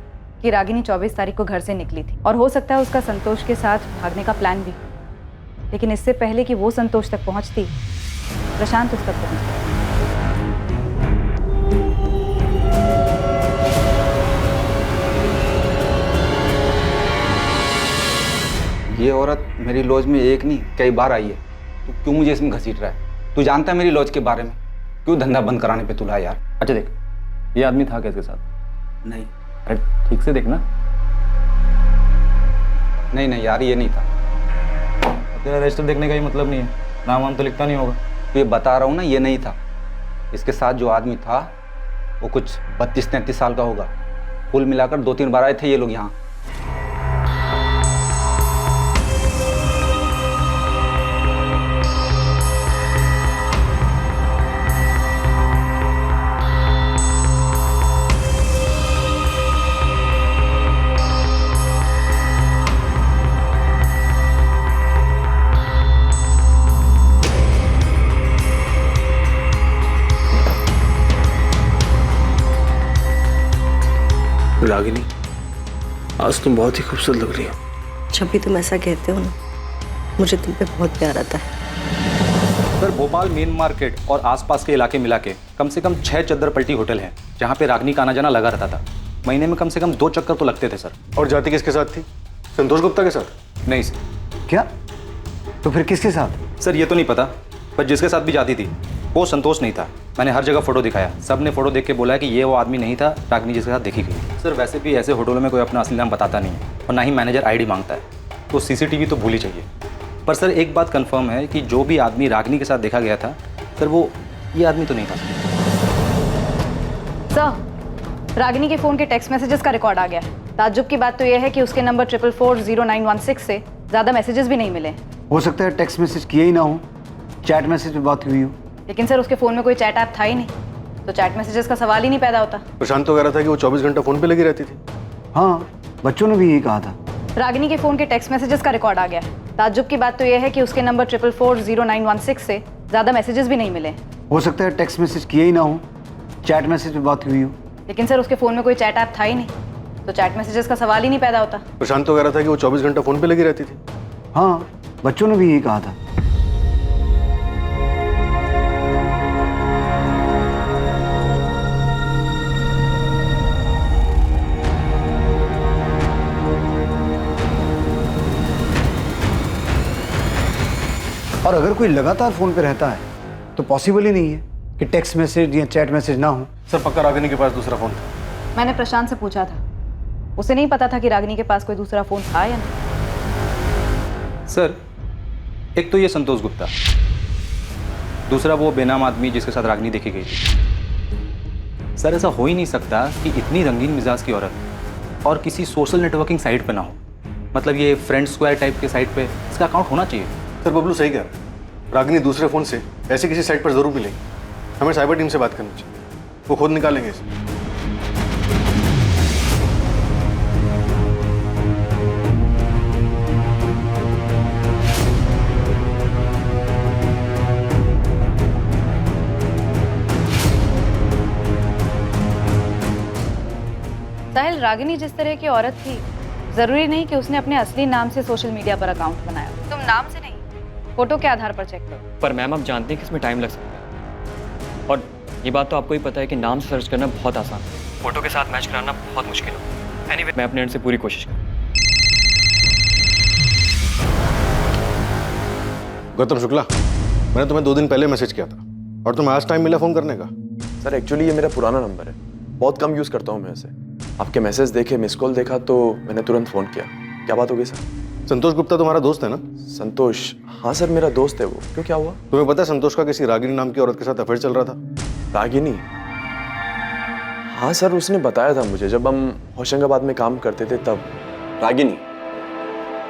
कि रागिनी 24 तारीख को घर से निकली थी और हो सकता है उसका संतोष के साथ भागने का प्लान भी, लेकिन इससे पहले कि वो संतोष तक पहुंचती, प्रशांत उस तक पहुंच गया। ये औरत मेरी लॉज में एक नहीं कई बार आई है। तू क्यों मुझे इसमें घसीट रहा है? तू जानता है मेरी लॉज के बारे में? क्यों धंधा बंद कराने पे तुला यार? अच्छा देख, ये आदमी था क्या इसके साथ? नहीं। अरे ठीक से देखना। नहीं नहीं यार, ये नहीं था। तेरा रजिस्टर देखने का ही मतलब नहीं है, नाम वाम तो लिखता नहीं होगा। तो ये बता रहा हूँ ना, ये नहीं था। इसके साथ जो आदमी था वो कुछ 32-33 साल का होगा। कुल मिलाकर 2-3 बार आए थे ये लोग यहाँ। रागिनी, आज तुम बहुत ही खूबसूरत लग रही हो। जब भी तुम ऐसा कहते हो ना, मुझे तुम पे बहुत प्यार आता है। सर, भोपाल मेन मार्केट और आसपास के इलाके मिला के कम से कम 6 चद्दर पलटी होटल हैं जहाँ पे रागिनी का आना जाना लगा रहता था। महीने में कम से कम 2 चक्कर तो लगते थे सर। और जाति किसके साथ थी? संतोष गुप्ता के साथ? नहीं सर। क्या? तो फिर किसके साथ? सर ये तो नहीं पता, पर जिसके साथ भी जाती थी वो संतोष नहीं था। मैंने हर जगह फोटो दिखाया, सब ने फोटो देख के बोला कि ये वो आदमी नहीं था रागिनी जिसके साथ देखी गई। सर वैसे भी ऐसे होटलों में कोई अपना असली नाम बताता नहीं है और ना ही मैनेजर आईडी मांगता है, तो सीसीटीवी तो भूल ही चाहिए। पर सर एक बात कंफर्म है कि जो भी आदमी रागिनी के साथ देखा गया था सर, वो ये आदमी तो नहीं था। सर, रागिनी के फ़ोन के टेक्स्ट मैसेजेस का रिकॉर्ड आ गया है। ताज्जुब की बात तो यह है कि उसके नंबर 44400916 से ज़्यादा मैसेजेस भी नहीं मिले। हो सकता है टेक्स्ट मैसेज किए ही ना हो, चैट मैसेज पे बात हुई हो। लेकिन सर उसके फ़ोन में कोई चैट ऐप था ही नहीं, तो चैट मैसेजेस का सवाल ही नहीं पैदा होता। प्रशांत तो कह रहा था कि वो 24 घंटा फोन पे लगी रहती थी। हाँ, बच्चों ने भी यही कहा था। रागिनी के फ़ोन के टेक्स्ट मैसेजेस का रिकॉर्ड आ गया है। ताज्जुब की बात तो यह है कि उसके नंबर 44400916 से ज़्यादा मैसेजेस भी नहीं मिले। हो सकता है टेक्स्ट मैसेज किए ही ना हो, चैट मैसेज पे बात हुई हो। लेकिन सर उसके फ़ोन में कोई चैट ऐप था ही नहीं, तो चैट मैसेजेस का सवाल ही नहीं पैदा होता। प्रशांत तो कह रहा था कि वो 24 घंटा फोन पे लगी रहती थी। हाँ, बच्चों ने भी यही कहा था। और अगर कोई लगातार फोन पे रहता है तो पॉसिबल ही नहीं है कि टेक्स्ट मैसेज या चैट मैसेज ना हो। सर पक्का रागिनी के पास दूसरा फोन था? मैंने प्रशांत से पूछा था, उसे नहीं पता था कि रागिनी के पास कोई दूसरा फोन था या नहीं। सर एक तो ये संतोष गुप्ता, दूसरा वो बेनाम आदमी जिसके साथ रागिनी देखी गई थी। सर ऐसा हो ही नहीं सकता कि इतनी रंगीन मिजाज की औरत और किसी सोशल नेटवर्किंग साइट पे ना हो। मतलब ये फ्रेंड स्क्वायर टाइप के साइट पे इसका अकाउंट होना चाहिए। सर बबलू सही कह रहा है, रागिनी दूसरे फोन से ऐसे किसी साइट पर जरूर मिलेगी। हमें साइबर टीम से बात करनी चाहिए, वो खुद निकालेंगे इसे। साहिल, रागिनी जिस तरह की औरत थी, जरूरी नहीं कि उसने अपने असली नाम से सोशल मीडिया पर अकाउंट बनाया। तुम नाम से नहीं, फोटो के आधार पर चेक करो। पर मैम आप जानते हैं कि इसमें टाइम लग सकता है, और ये बात तो आपको ही पता है कि नाम सर्च करना बहुत आसान है, फोटो के साथ मैच कराना बहुत मुश्किल है। एनीवे, मैं अपने एंड से पूरी कोशिश करूँ। गौतम शुक्ला, मैंने तुम्हें 2 दिन पहले मैसेज किया था और तुम्हें आज टाइम मिला फोन करने का? सर एक्चुअली ये मेरा पुराना नंबर है, बहुत कम यूज़ करता हूँ मैं इसे। आपके मैसेज देखे, मिस कॉल देखा तो मैंने तुरंत फ़ोन किया। क्या बात हो गई सर? संतोष गुप्ता तुम्हारा दोस्त है ना? संतोष? हाँ सर मेरा दोस्त है वो। क्यों, क्या हुआ? तुम्हें पता है संतोष का किसी रागिनी नाम की औरत के साथ अफेयर चल रहा था? रागिनी? हाँ सर, उसने बताया था मुझे, जब हम होशंगाबाद में काम करते थे तब। रागिनी?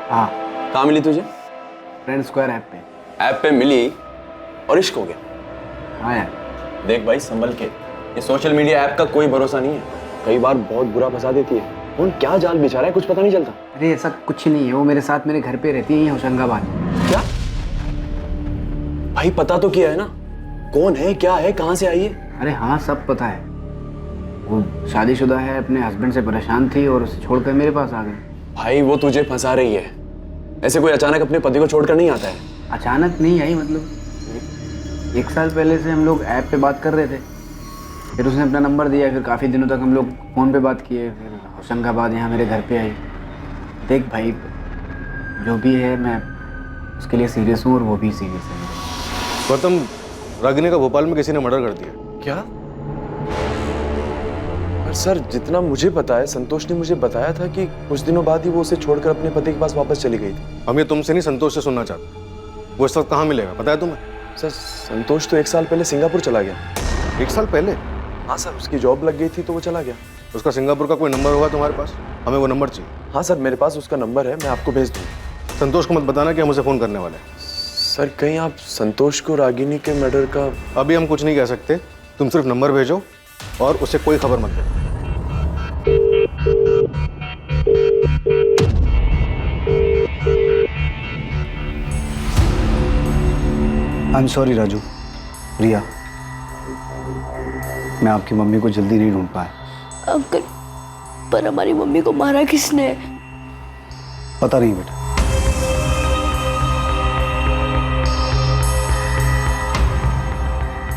हाँ। कहाँ मिली तुझे? फ्रेंड स्क्वायर ऐप पे। ऐप पे मिली और इश्क हो गया? हाँ यार। देख भाई संभल के, ये सोशल मीडिया ऐप का कोई भरोसा नहीं है, कई बार बहुत बुरा फंसा देती है। कौन क्या जाल बिछा रहा है कुछ पता नहीं चलता। अरे ऐसा कुछ नहीं है, वो मेरे साथ मेरे घर पे रहती है होशंगाबाद। क्या भाई, पता तो किया है ना कौन है, क्या है, कहाँ से आई है? अरे हाँ सब पता है, वो शादीशुदा है, अपने हस्बैंड से परेशान थी और उसे छोड़कर मेरे पास आ गई। भाई वो तुझे फंसा रही है, ऐसे कोई अचानक अपने पति को छोड़कर नहीं आता है। अचानक नहीं आई, मतलब 1 साल पहले से हम लोग ऐप पे बात कर रहे थे, फिर उसने अपना नंबर दिया, फिर काफ़ी दिनों तक हम लोग फ़ोन पे बात किए, फिर होशंगाबाद यहाँ मेरे घर पे आई। देख भाई, जो भी है मैं उसके लिए सीरियस हूँ और वो भी सीरियस है। गौतम, रागिनी का भोपाल में किसी ने मर्डर कर दिया। क्या? पर सर, जितना मुझे पता है, संतोष ने मुझे बताया था कि कुछ दिनों बाद ही वो उसे छोड़कर अपने पति के पास वापस चली गई थी। हम ये तुमसे नहीं, संतोष से सुनना चाहते। वो इस वक्त कहाँ मिलेगा, पता है तुम्हें? सर, संतोष तो 1 साल पहले सिंगापुर चला गया। 1 साल पहले? हाँ सर, उसकी जॉब लग गई थी तो वो चला गया। उसका सिंगापुर का कोई नंबर होगा तुम्हारे पास? हमें वो नंबर चाहिए। हाँ सर, मेरे पास उसका नंबर है, मैं आपको भेज दूँ। संतोष को मत बताना कि हम उसे फ़ोन करने वाले हैं। सर, कहीं आप संतोष को रागिनी के मर्डर का... अभी हम कुछ नहीं कह सकते, तुम सिर्फ नंबर भेजो और उसे कोई खबर मत दो। आई एम सॉरी राजू, रिया, मैं आपकी मम्मी को जल्दी नहीं ढूंढ पाया। अंकल, पर हमारी मम्मी को मारा किसने? पता नहीं बेटा,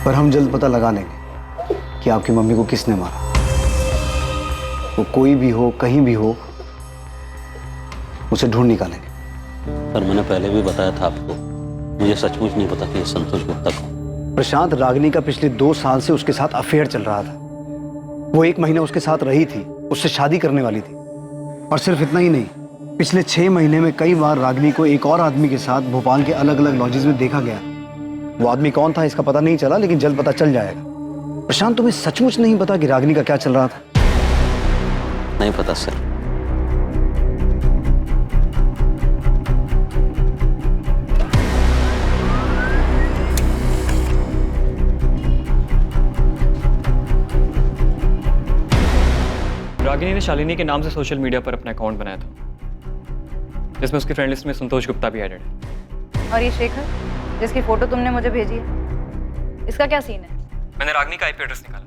पर हम जल्द पता लगा लेंगे कि आपकी मम्मी को किसने मारा। वो कोई भी हो, कहीं भी हो, उसे ढूंढ निकालेंगे। पर मैंने पहले भी बताया था आपको, मुझे सचमुच नहीं पता कि ये संतोष गुप्ता कौन। प्रशांत, रागिनी का पिछले 2 साल से उसके साथ अफेयर चल रहा था। वो 1 महीना उसके साथ रही थी, उससे शादी करने वाली थी। और सिर्फ इतना ही नहीं, पिछले 6 महीने में कई बार रागिनी को एक और आदमी के साथ भोपाल के अलग अलग लॉजेस में देखा गया। वो आदमी कौन था इसका पता नहीं चला, लेकिन जल्द पता चल जाएगा। प्रशांत, तुम्हें सचमुच नहीं पता कि रागिनी का क्या चल रहा था? नहीं पता सर। रागिनी ने शालिनी के नाम से सोशल मीडिया पर अपना अकाउंट बनाया था, जिसमें उसकी फ्रेंड लिस्ट में संतोष गुप्ता भी एडेड है। और ये शेखर, जिसकी फोटो तुमने मुझे भेजी है, इसका क्या सीन है? मैंने रागिनी का IP एड्रेस निकाला,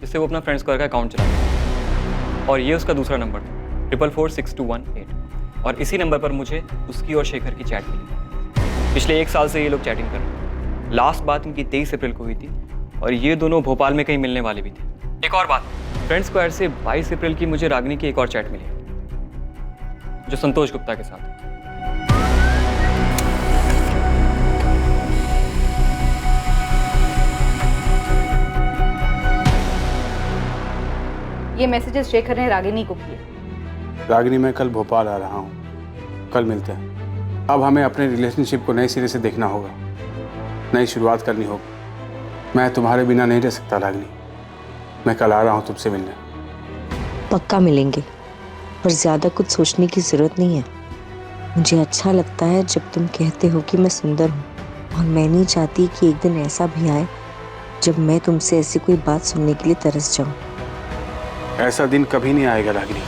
जिससे वो अपना फ्रेंड स्क्वायर का अकाउंट चलाता है। और ये उसका दूसरा नंबर था, 444218। और इसी नंबर पर मुझे उसकी और शेखर की चैट मिली। पिछले 1 साल से ये लोग चैटिंग कर रहे हैं। लास्ट बात इनकी 23 अप्रैल को हुई थी, और ये दोनों भोपाल में कहीं मिलने वाले भी थे। एक और बात, फ्रेंड स्क्वायर से 22 अप्रैल की मुझे रागिनी की एक और चैट मिली, जो संतोष गुप्ता के साथ है। ये मैसेजेस शेखर ने रागिनी को किए। रागिनी, मैं कल भोपाल आ रहा हूँ, कल मिलते हैं। अब हमें अपने रिलेशनशिप को नए सिरे से देखना होगा, नई शुरुआत करनी होगी। मैं तुम्हारे बिना नहीं रह सकता रागिनी। मैं कल आ रहा हूँ तुमसे मिलने। पक्का मिलेंगे, पर ज़्यादा कुछ सोचने की ज़रूरत नहीं है। मुझे अच्छा लगता है जब तुम कहते हो कि मैं सुंदर हूँ, और मैं नहीं चाहती कि एक दिन ऐसा भी आए जब मैं तुमसे ऐसी कोई बात सुनने के लिए तरस जाऊँ। ऐसा दिन कभी नहीं आएगा रागिनी,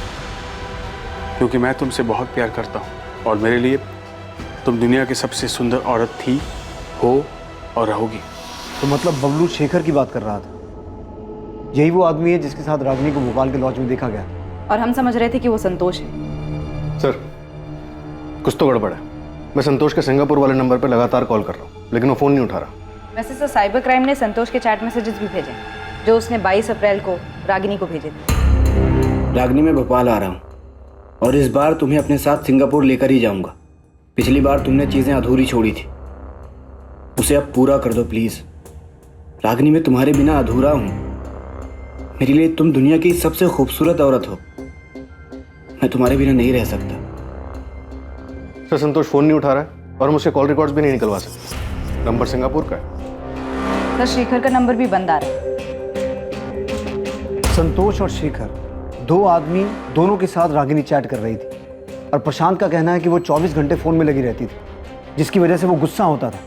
क्योंकि मैं तुमसे बहुत प्यार करता हूँ, और मेरे लिए तुम दुनिया की सबसे सुंदर औरत थी, हो और रहोगी। तो मतलब बबलू शेखर की बात कर रहा था? यही वो आदमी है जिसके साथ रागिनी को भोपाल के लॉज में देखा गया? और हम समझ रहे थे कि वो संतोष है। सर, कुछ तो गड़बड़ है। मैं संतोष के सिंगापुर वाले नंबर पर लगातार कॉल कर रहा हूँ, लेकिन वो फ़ोन नहीं उठा रहा। वैसे तो साइबर क्राइम ने संतोष के चैट मैसेजेस भी भेजे, जो उसने 22 अप्रैल को रागिनी को भेजे थे। रागिनी, मैं भोपाल आ रहा हूँ, और इस बार तुम्हें अपने साथ सिंगापुर लेकर ही जाऊंगा। पिछली बार तुमने चीज़ें अधूरी छोड़ी थी, उसे अब पूरा कर दो प्लीज़। रागिनी, मैं तुम्हारे बिना अधूरा हूँ। मेरे लिए तुम दुनिया की सबसे खूबसूरत औरत हो। मैं तुम्हारे बिना नहीं रह सकता। सर, संतोष फ़ोन नहीं उठा रहा है, और हम उसके कॉल रिकॉर्ड्स भी नहीं निकलवा सकते। नंबर सिंगापुर का है। सर, शेखर का नंबर भी बंद आ रहा है। संतोष और शेखर, 2 आदमी, दोनों के साथ रागिनी चैट कर रही थी, और प्रशांत का कहना है कि वो 24 घंटे फ़ोन में लगी रहती थी, जिसकी वजह से वो गुस्सा होता था।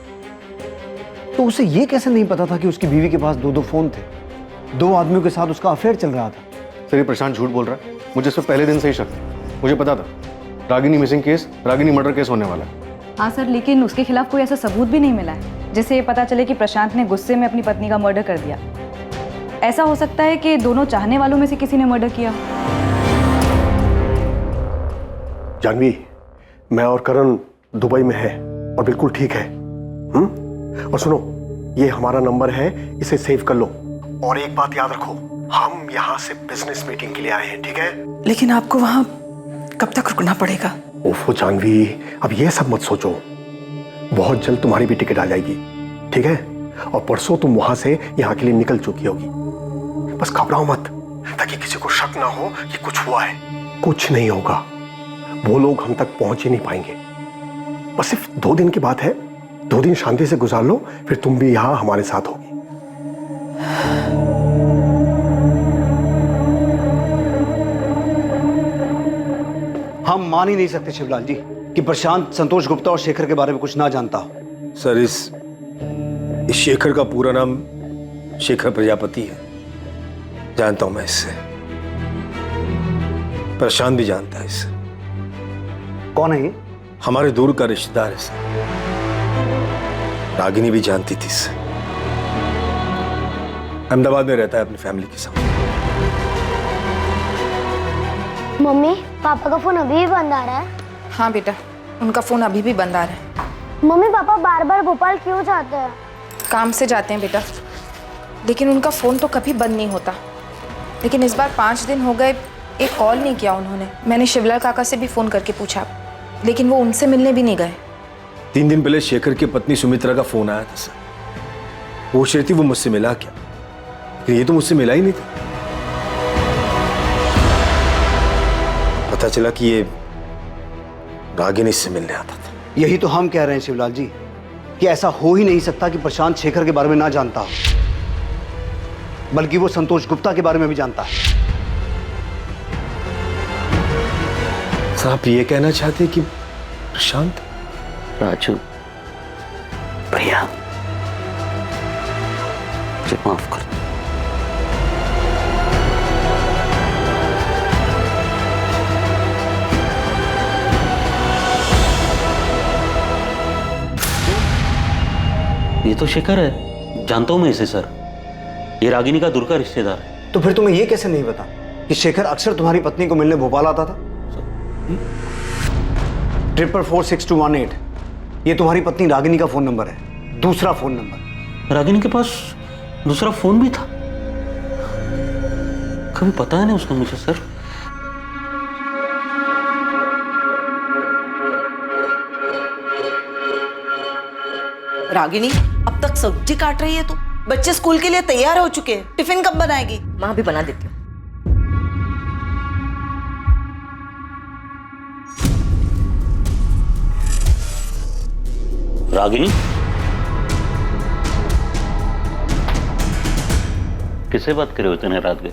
तो उसे ये कैसे नहीं पता था कि उसकी बीवी के पास 2 फ़ोन थे? 2 आदमियों के साथ उसका अफेयर चल रहा था। सर, ये प्रशांत झूठ बोल रहा है। मुझे इससे पहले दिन से ही शक था। मुझे पता था Ragini missing case, Ragini murder case होने वाला है। हाँ सर, लेकिन उसके खिलाफ कोई ऐसा सबूत भी नहीं मिला है जिससे ये पता चले कि प्रशांत ने गुस्से में अपनी पत्नी का मर्डर कर दिया। ऐसा हो सकता है कि दोनों चाहने वालों में से किसी ने मर्डर किया। जानवी, मैं और करण दुबई में है और बिल्कुल ठीक है। और सुनो, ये हमारा नंबर है, इसे सेव कर लो। और एक बात याद रखो, हम यहाँ से बिजनेस मीटिंग के लिए आए हैं, ठीक है? लेकिन आपको वहाँ कब तक रुकना पड़ेगा? ओफो जानवी, अब ये सब मत सोचो, बहुत जल्द तुम्हारी भी टिकट आ जाएगी, ठीक है? और परसों तुम वहां से यहाँ के लिए निकल चुकी होगी। बस घबराओ मत, ताकि किसी को शक ना हो कि कुछ हुआ है। कुछ नहीं होगा, वो लोग हम तक पहुंच ही नहीं पाएंगे। बस सिर्फ 2 दिन की बात है, 2 दिन शांति से गुजार लो, फिर तुम भी यहाँ हमारे साथ होगी। हम मान ही नहीं सकते शिवलाल जी कि प्रशांत संतोष गुप्ता और शेखर के बारे में कुछ ना जानता हो। सर, इस शेखर का पूरा नाम शेखर प्रजापति है, जानता हूं मैं इससे। प्रशांत भी जानता है इससे। कौन है ये? हमारे दूर का रिश्तेदार है सर। रागिनी भी जानती थी इससे। अहमदाबाद में रहता है अपनी फैमिली के साथ। मम्मी, पापा का फोन अभी भी बंद आ रहा है? हाँ बेटा, उनका फोन अभी भी बंद आ रहा है। मम्मी, पापा बार बार भोपाल क्यों जाते हैं? काम से जाते हैं बेटा, लेकिन उनका फ़ोन तो कभी बंद नहीं होता। लेकिन इस बार 5 दिन हो गए, एक कॉल नहीं किया उन्होंने। मैंने शिवलाल काका से भी फ़ोन करके पूछा, लेकिन वो उनसे मिलने भी नहीं गए। 3 दिन पहले शेखर की पत्नी सुमित्रा का फोन आया था सर। वो पूछ रही थी वो मुझसे मिला क्या, लेकिन ये तो मुझसे मिला ही नहीं था। पता चला कि ये रागिनी से मिलने आता था। यही तो हम कह रहे हैं शिवलाल जी कि ऐसा हो ही नहीं सकता कि प्रशांत शेखर के बारे में ना जानता हो, बल्कि वो संतोष गुप्ता के बारे में भी जानता है। सर, आप ये कहना चाहते हैं कि प्रशांत? राजू, प्रिया, मुझे माफ कर दो। ये तो शेखर है, जानता हूं मैं इसे सर। ये रागिनी का दूर का रिश्तेदार है। तो फिर तुम्हें ये कैसे नहीं पता कि शेखर अक्सर तुम्हारी पत्नी को मिलने भोपाल आता था? 4446218 ये तुम्हारी पत्नी रागिनी का फोन नंबर है, दूसरा फोन नंबर। रागिनी के पास दूसरा फोन भी था? कभी पता है नहीं उसका मुझे सर। रागिनी, अब तक सब्जी काट रही है तू? बच्चे स्कूल के लिए तैयार हो चुके हैं, टिफिन कब बनाएगी? माँ भी बना देती हूँ। रागिनी, किससे बात कर रहे हो इतने रात गए?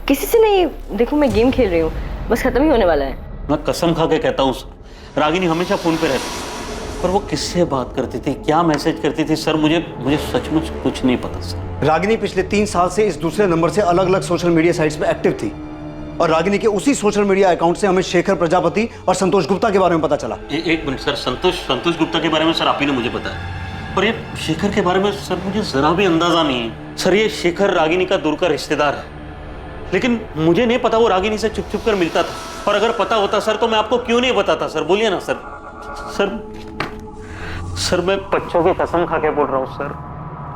किसी से नहीं, देखो मैं गेम खेल रही हूँ, बस खत्म ही होने वाला है। मैं कसम खा के कहता हूँ सर, रागिनी हमेशा फोन पे रहती, पर वो किससे बात करती थी, क्या मैसेज करती थी सर, मुझे सचमुच कुछ नहीं पता सर। रागिनी पिछले 3 साल से इस दूसरे नंबर से अलग अलग सोशल मीडिया साइट्स पे एक्टिव थी, और रागिनी के उसी सोशल मीडिया अकाउंट से हमें शेखर प्रजापति और संतोष गुप्ता के बारे में पता चला। एक मिनट सर, संतोष गुप्ता के बारे में सर आप ही ने मुझे बताया, पर ये शेखर के बारे में सर मुझे जरा भी अंदाजा नहीं है। सर, ये शेखर रागिनी का दूर का रिश्तेदार है, लेकिन मुझे नहीं पता वो रागिनी से छुप छुप कर मिलता था, और अगर पता होता सर तो मैं आपको क्यों नहीं बताता सर, बोलिए ना सर। सर मैं बच्चों की कसम खा के बोल रहा हूँ सर,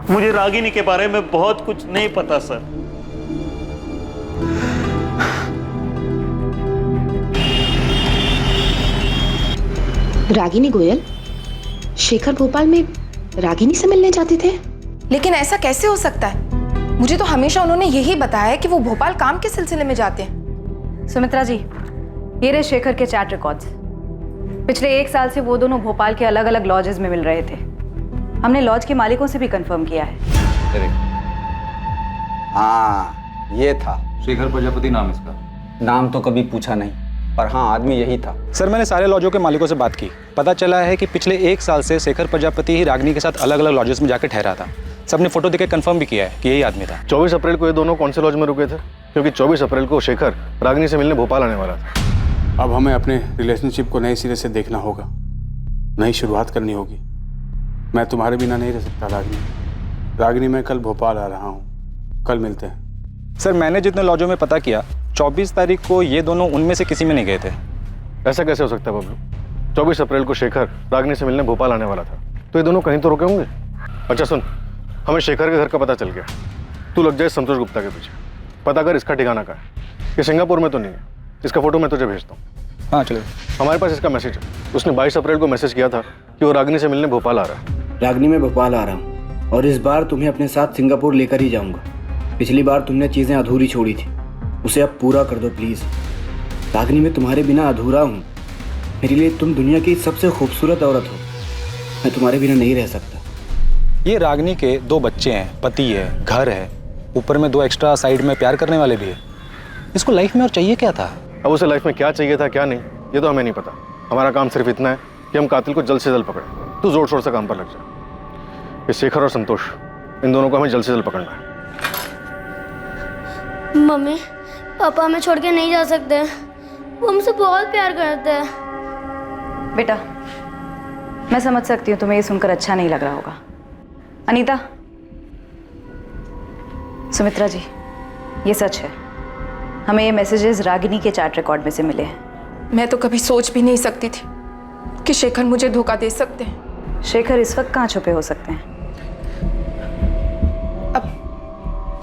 मुझे रागिनी के बारे में बहुत कुछ नहीं पता सर। रागिनी गोयल, शेखर भोपाल में रागिनी से मिलने जाते थे? लेकिन ऐसा कैसे हो सकता है? मुझे तो हमेशा उन्होंने यही बताया कि वो भोपाल काम के सिलसिले में जाते हैं। सुमित्रा जी, ये रहे शेखर के चैट रिकॉर्ड्स। पिछले 1 साल से वो दोनों भोपाल के अलग अलग लॉजेस में मिल रहे थे। हमने लॉज के मालिकों से भी कंफर्म किया है। हाँ, ये था शेखर प्रजापति नाम इसका। नाम तो कभी पूछा नहीं, पर हाँ आदमी यही था। सर, मैंने सारे लॉजों के मालिकों से बात की, पता चला है कि पिछले 1 साल से शेखर प्रजापति ही रागिनी के साथ अलग अलग लॉजेस में जाकर ठहरा था। सबने फोटो देख के कंफर्म भी किया है कि यही आदमी था। 24 अप्रैल को ये दोनों कौन से लॉज में रुके थे? क्योंकि 24 अप्रैल को शेखर रागिनी से मिलने भोपाल आने वाला था। अब हमें अपने रिलेशनशिप को नए सिरे से देखना होगा, नई शुरुआत करनी होगी। मैं तुम्हारे बिना नहीं रह सकता रागिनी, मैं कल भोपाल आ रहा हूँ, कल मिलते हैं। सर, मैंने जितने लॉजों में पता किया, 24 तारीख को ये दोनों उनमें से किसी में नहीं गए थे। ऐसा कैसे हो सकता है बबलू? 24 अप्रैल को शेखर रागिनी से मिलने भोपाल आने वाला था, तो ये दोनों कहीं तो रुके होंगे। अच्छा सुन, हमें शेखर के घर का पता चल गया, तू लग जाए संतोष गुप्ता के पीछे, पता कर इसका ठिकाना कहाँ है। ये सिंगापुर में तो नहीं है, इसका फोटो मैं तुझे भेजता हूँ। हाँ चलो। हमारे पास इसका मैसेज है। उसने 22 अप्रैल को मैसेज किया था कि वो रागिनी से मिलने भोपाल आ रहा है। रागिनी, मैं भोपाल आ रहा हूँ और इस बार तुम्हें अपने साथ सिंगापुर लेकर ही जाऊंगा। पिछली बार तुमने चीज़ें अधूरी छोड़ी थी, उसे अब पूरा कर दो प्लीज़। रागिनी, मैं तुम्हारे बिना अधूरा हूँ। मेरे लिए तुम दुनिया की सबसे खूबसूरत औरत हो। मैं तुम्हारे बिना नहीं रह सकता। ये रागिनी के 2 बच्चे हैं, पति है, घर है, ऊपर में 2 एक्स्ट्रा साइड में प्यार करने वाले भी है। इसको लाइफ में और चाहिए क्या था? अब उसे लाइफ में क्या चाहिए था क्या नहीं ये तो हमें नहीं पता। हमारा काम सिर्फ इतना है कि हम कातिल को जल्द से जल्द पकड़ें। तू जोर शोर से काम पर लग जा। ये शेखर और संतोष, इन दोनों को हमें जल्द से जल्द पकड़ना है। मम्मी, पापा हमें छोड़ के नहीं जा सकते। वो हमसे बहुत प्यार करते हैं। बेटा, मैं समझ सकती हूँ तुम्हें ये सुनकर अच्छा नहीं लग रहा होगा। अनीता, सुमित्रा जी, ये सच है। हमें ये मैसेजेस रागिनी के चैट रिकॉर्ड में से मिले हैं। मैं तो कभी सोच भी नहीं सकती थी कि शेखर मुझे धोखा दे सकते हैं। शेखर इस वक्त कहाँ छुपे हो सकते हैं? अब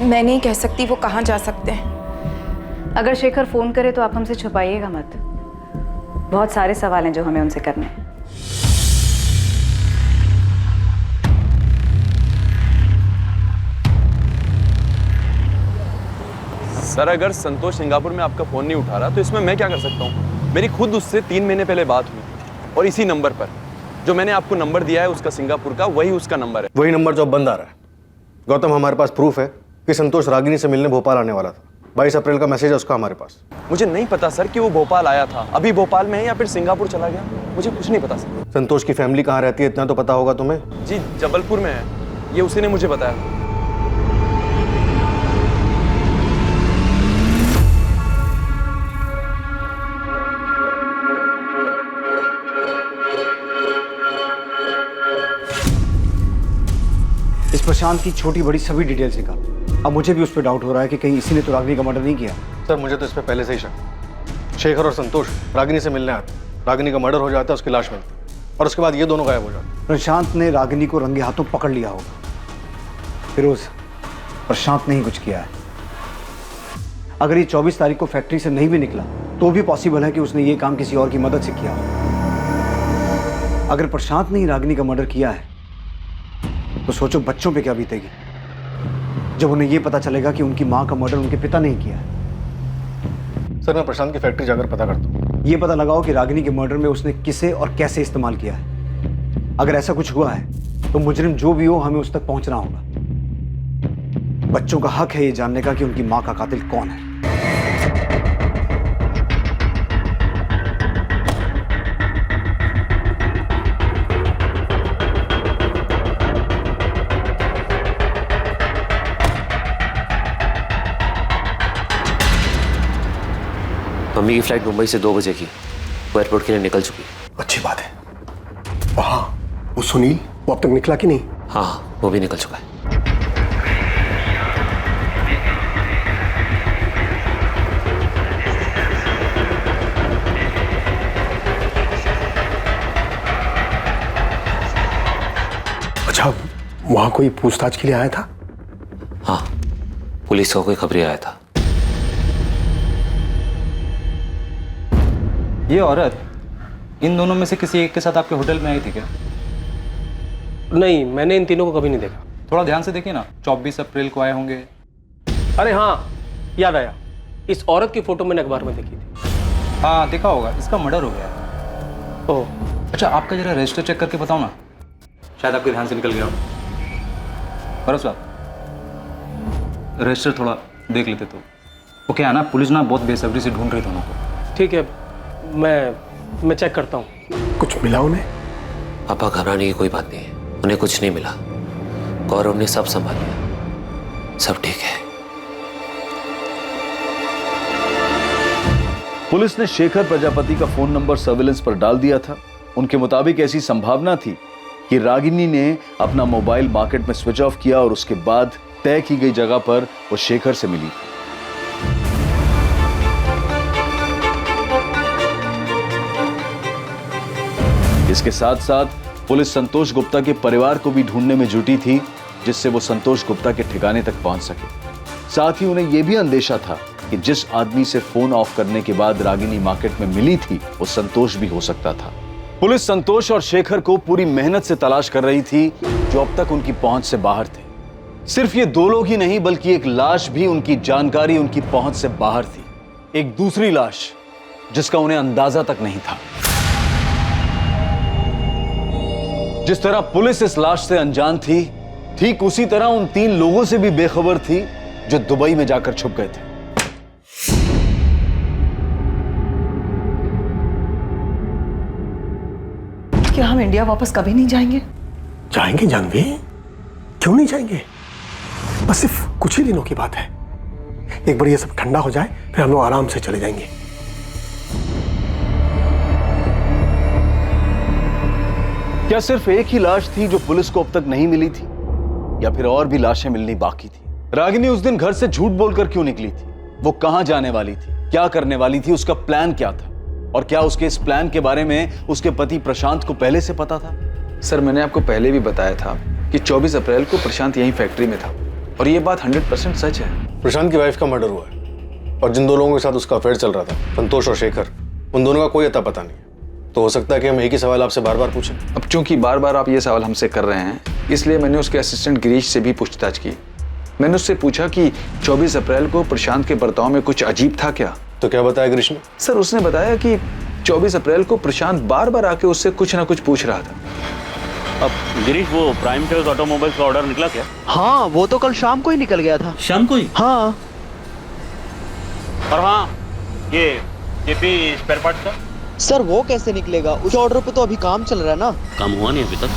मैं नहीं कह सकती वो कहाँ जा सकते हैं। अगर शेखर फोन करे तो आप हमसे छुपाइएगा मत। बहुत सारे सवाल हैं जो हमें उनसे करने हैं। सर, अगर संतोष सिंगापुर में आपका फोन नहीं उठा रहा तो इसमें मैं क्या कर सकता हूँ? मेरी खुद उससे 3 महीने पहले बात हुई और इसी नंबर पर जो मैंने आपको नंबर दिया है उसका सिंगापुर का, वही उसका नंबर है। वही नंबर जो अब बंद आ रहा है। गौतम, हमारे पास प्रूफ है कि संतोष रागिनी से मिलने भोपाल आने वाला था। 22 अप्रैल का मैसेज है उसका हमारे पास। मुझे नहीं पता सर कि वो भोपाल आया था, अभी भोपाल में है या फिर सिंगापुर चला गया, मुझे कुछ नहीं पता सर। संतोष की फैमिली कहाँ रहती है इतना तो पता होगा तुम्हें? जी, जबलपुर में है, ये उसी ने मुझे बताया। इस प्रशांत की छोटी बड़ी सभी डिटेल्स निकाल। अब मुझे भी उस पर डाउट हो रहा है कि कहीं इसी ने तो रागिनी का मर्डर नहीं किया। सर, मुझे तो इस पर पहले से ही शक। शेखर और संतोष रागिनी से मिलने आते, रागिनी का मर्डर हो जाता है, उसकी लाश मिलती और उसके बाद ये दोनों गायब हो जाते। प्रशांत ने रागिनी को रंगे हाथों पकड़ लिया होगा। फिरोज, प्रशांत ने ही कुछ किया है। अगर ये 24 तारीख को फैक्ट्री से नहीं भी निकला तो भी पॉसिबल है कि उसने ये काम किसी और की मदद से किया हो। अगर प्रशांत ने ही रागिनी का मर्डर किया है तो सोचो बच्चों पे क्या बीतेगी जब उन्हें यह पता चलेगा कि उनकी मां का मर्डर उनके पिता ने ही किया है। सर, मैं प्रशांत की फैक्ट्री जाकर पता करता हूँ। ये पता लगाओ कि रागिनी के मर्डर में उसने किसे और कैसे इस्तेमाल किया है। अगर ऐसा कुछ हुआ है तो मुजरिम जो भी हो हमें उस तक पहुंचना होगा। बच्चों का हक है ये जानने का कि उनकी मां का कातिल कौन है। मम्मी की फ्लाइट मुंबई से 2 बजे की, वो एयरपोर्ट के लिए निकल चुकी। अच्छी बात है। वहाँ वो सुनील, वो अब तक निकला कि नहीं? हाँ, वो भी निकल चुका है। अच्छा, वहाँ कोई पूछताछ के लिए आया था? हाँ, पुलिस का कोई खबरी आया था। ये औरत इन दोनों में से किसी एक के साथ आपके होटल में आई थी क्या? नहीं, मैंने इन तीनों को कभी नहीं देखा। थोड़ा ध्यान से देखिए ना, 24 अप्रैल को आए होंगे। अरे हाँ, याद आया, इस औरत की फोटो मैंने अखबार में देखी थी। हाँ, देखा होगा, इसका मर्डर हो गया। ओह, अच्छा, आपका जरा रजिस्टर चेक करके बताओ ना, शायद आपके ध्यान से निकल गया हो। परस साहब, रजिस्टर थोड़ा देख लेते तो। वो क्या है ना, पुलिस ना बहुत बेसब्री से ढूंढ रही दोनों को। ठीक है, मैं चेक करता हूँ। कुछ मिला उन्हें? पापा, घबराने की कोई बात नहीं है, उन्हें कुछ नहीं मिला। गौरव ने सब संभाल लिया, सब ठीक है। पुलिस ने शेखर प्रजापति का फोन नंबर सर्विलेंस पर डाल दिया था। उनके मुताबिक ऐसी संभावना थी कि रागिनी ने अपना मोबाइल मार्केट में स्विच ऑफ किया और उसके बाद तय की गई जगह पर वो शेखर से मिली। इसके साथ साथ पुलिस संतोष गुप्ता के परिवार को भी ढूंढने में जुटी थी, जिससे वो संतोष गुप्ता के ठिकाने तक पहुंच सके। साथ ही उन्हें यह भी अंदेशा था कि जिस आदमी से फोन ऑफ करने के बाद रागिनी मार्केट में मिली थी वो संतोष भी हो सकता था। पुलिस संतोष और शेखर को पूरी मेहनत से तलाश कर रही थी जो अब तक उनकी पहुंच से बाहर थे। सिर्फ ये दो लोग ही नहीं बल्कि एक लाश भी उनकी जानकारी, उनकी पहुंच से बाहर थी। एक दूसरी लाश जिसका उन्हें अंदाजा तक नहीं था। जिस तरह पुलिस इस लाश से अनजान थी, ठीक उसी तरह उन 3 लोगों से भी बेखबर थी जो दुबई में जाकर छुप गए थे। क्या हम इंडिया वापस कभी नहीं जाएंगे? जाएंगे जानवी, क्यों नहीं जाएंगे? बस सिर्फ कुछ ही दिनों की बात है। एक बार ये सब ठंडा हो जाए फिर हम लोग आराम से चले जाएंगे। क्या सिर्फ एक ही लाश थी जो पुलिस को अब तक नहीं मिली थी, या फिर और भी लाशें मिलनी बाकी थी? रागिनी उस दिन घर से झूठ बोलकर क्यों निकली थी? वो कहां जाने वाली थी, क्या करने वाली थी, उसका प्लान क्या था, और क्या उसके इस प्लान के बारे में उसके पति प्रशांत को पहले से पता था? सर, मैंने आपको पहले भी बताया था कि 24 अप्रैल को प्रशांत यहीं फैक्ट्री में था, और ये बात 100% सच है। प्रशांत की वाइफ का मर्डर हुआ है और जिन 2 लोगों के साथ उसका अफेयर चल रहा था, संतोष और शेखर, उन दोनों का कोई अता पता नहीं है। तो हो सकता है कि हम एक ही सवाल आपसे बार बार पूछें। अब चूंकि बार बार आप ये सवाल हमसे कर रहे हैं, इसलिए मैंने उसके असिस्टेंट गिरीश से भी पूछताछ की। मैंने उससे पूछा कि 24 अप्रैल को प्रशांत के बर्ताव में कुछ अजीब था क्या? तो क्या बताया गिरीश ने? सर, उसने बताया कि 24 अप्रैल को प्रशांत बार बार आके उससे कुछ ना कुछ पूछ रहा था। अब गिरीश, वो प्राइम टेल्स ऑटोमोबाइल्स का ऑर्डर निकला क्या? हाँ, वो तो कल शाम को ही निकल गया था। शाम को ही? हाँ। और हाँ, ये जेपी स्पेयर पार्ट्स का? सर, वो कैसे निकलेगा? उस ऑर्डर पे तो अभी काम चल रहा है ना। काम हुआ नहीं अभी तक।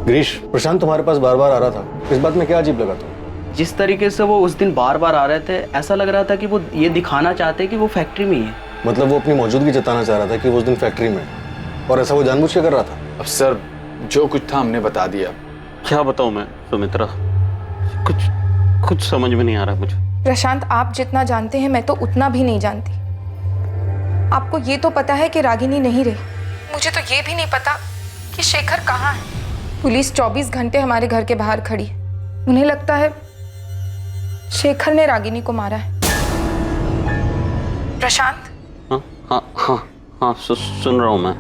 गिरीश, प्रशांत तुम्हारे पास बार बार आ रहा था, इस बात में क्या अजीब लगा तुम्हें? जिस तरीके से वो उस दिन बार बार आ रहे थे, ऐसा लग रहा था कि वो ये दिखाना चाहते कि वो फैक्ट्री में ही है। मतलब वो अपनी मौजूदगी जताना चाह रहा था कि वो उस दिन फैक्ट्री में है, और ऐसा वो जानबूझ के कर रहा था? अब सर, जो कुछ था हमने बता दिया। क्या बताऊं मैं सुमित्रा, कुछ समझ में नहीं आ रहा मुझे। प्रशांत, आप जितना जानते हैं मैं तो उतना भी नहीं जानती। आपको ये तो पता है कि रागिनी नहीं रही, मुझे तो ये भी नहीं पता कि शेखर कहाँ है। पुलिस 24 घंटे हमारे घर के बाहर खड़ी है। उन्हें लगता है शेखर ने रागिनी को मारा है। प्रशांत? हाँ, सुन रहा हूँ मैं।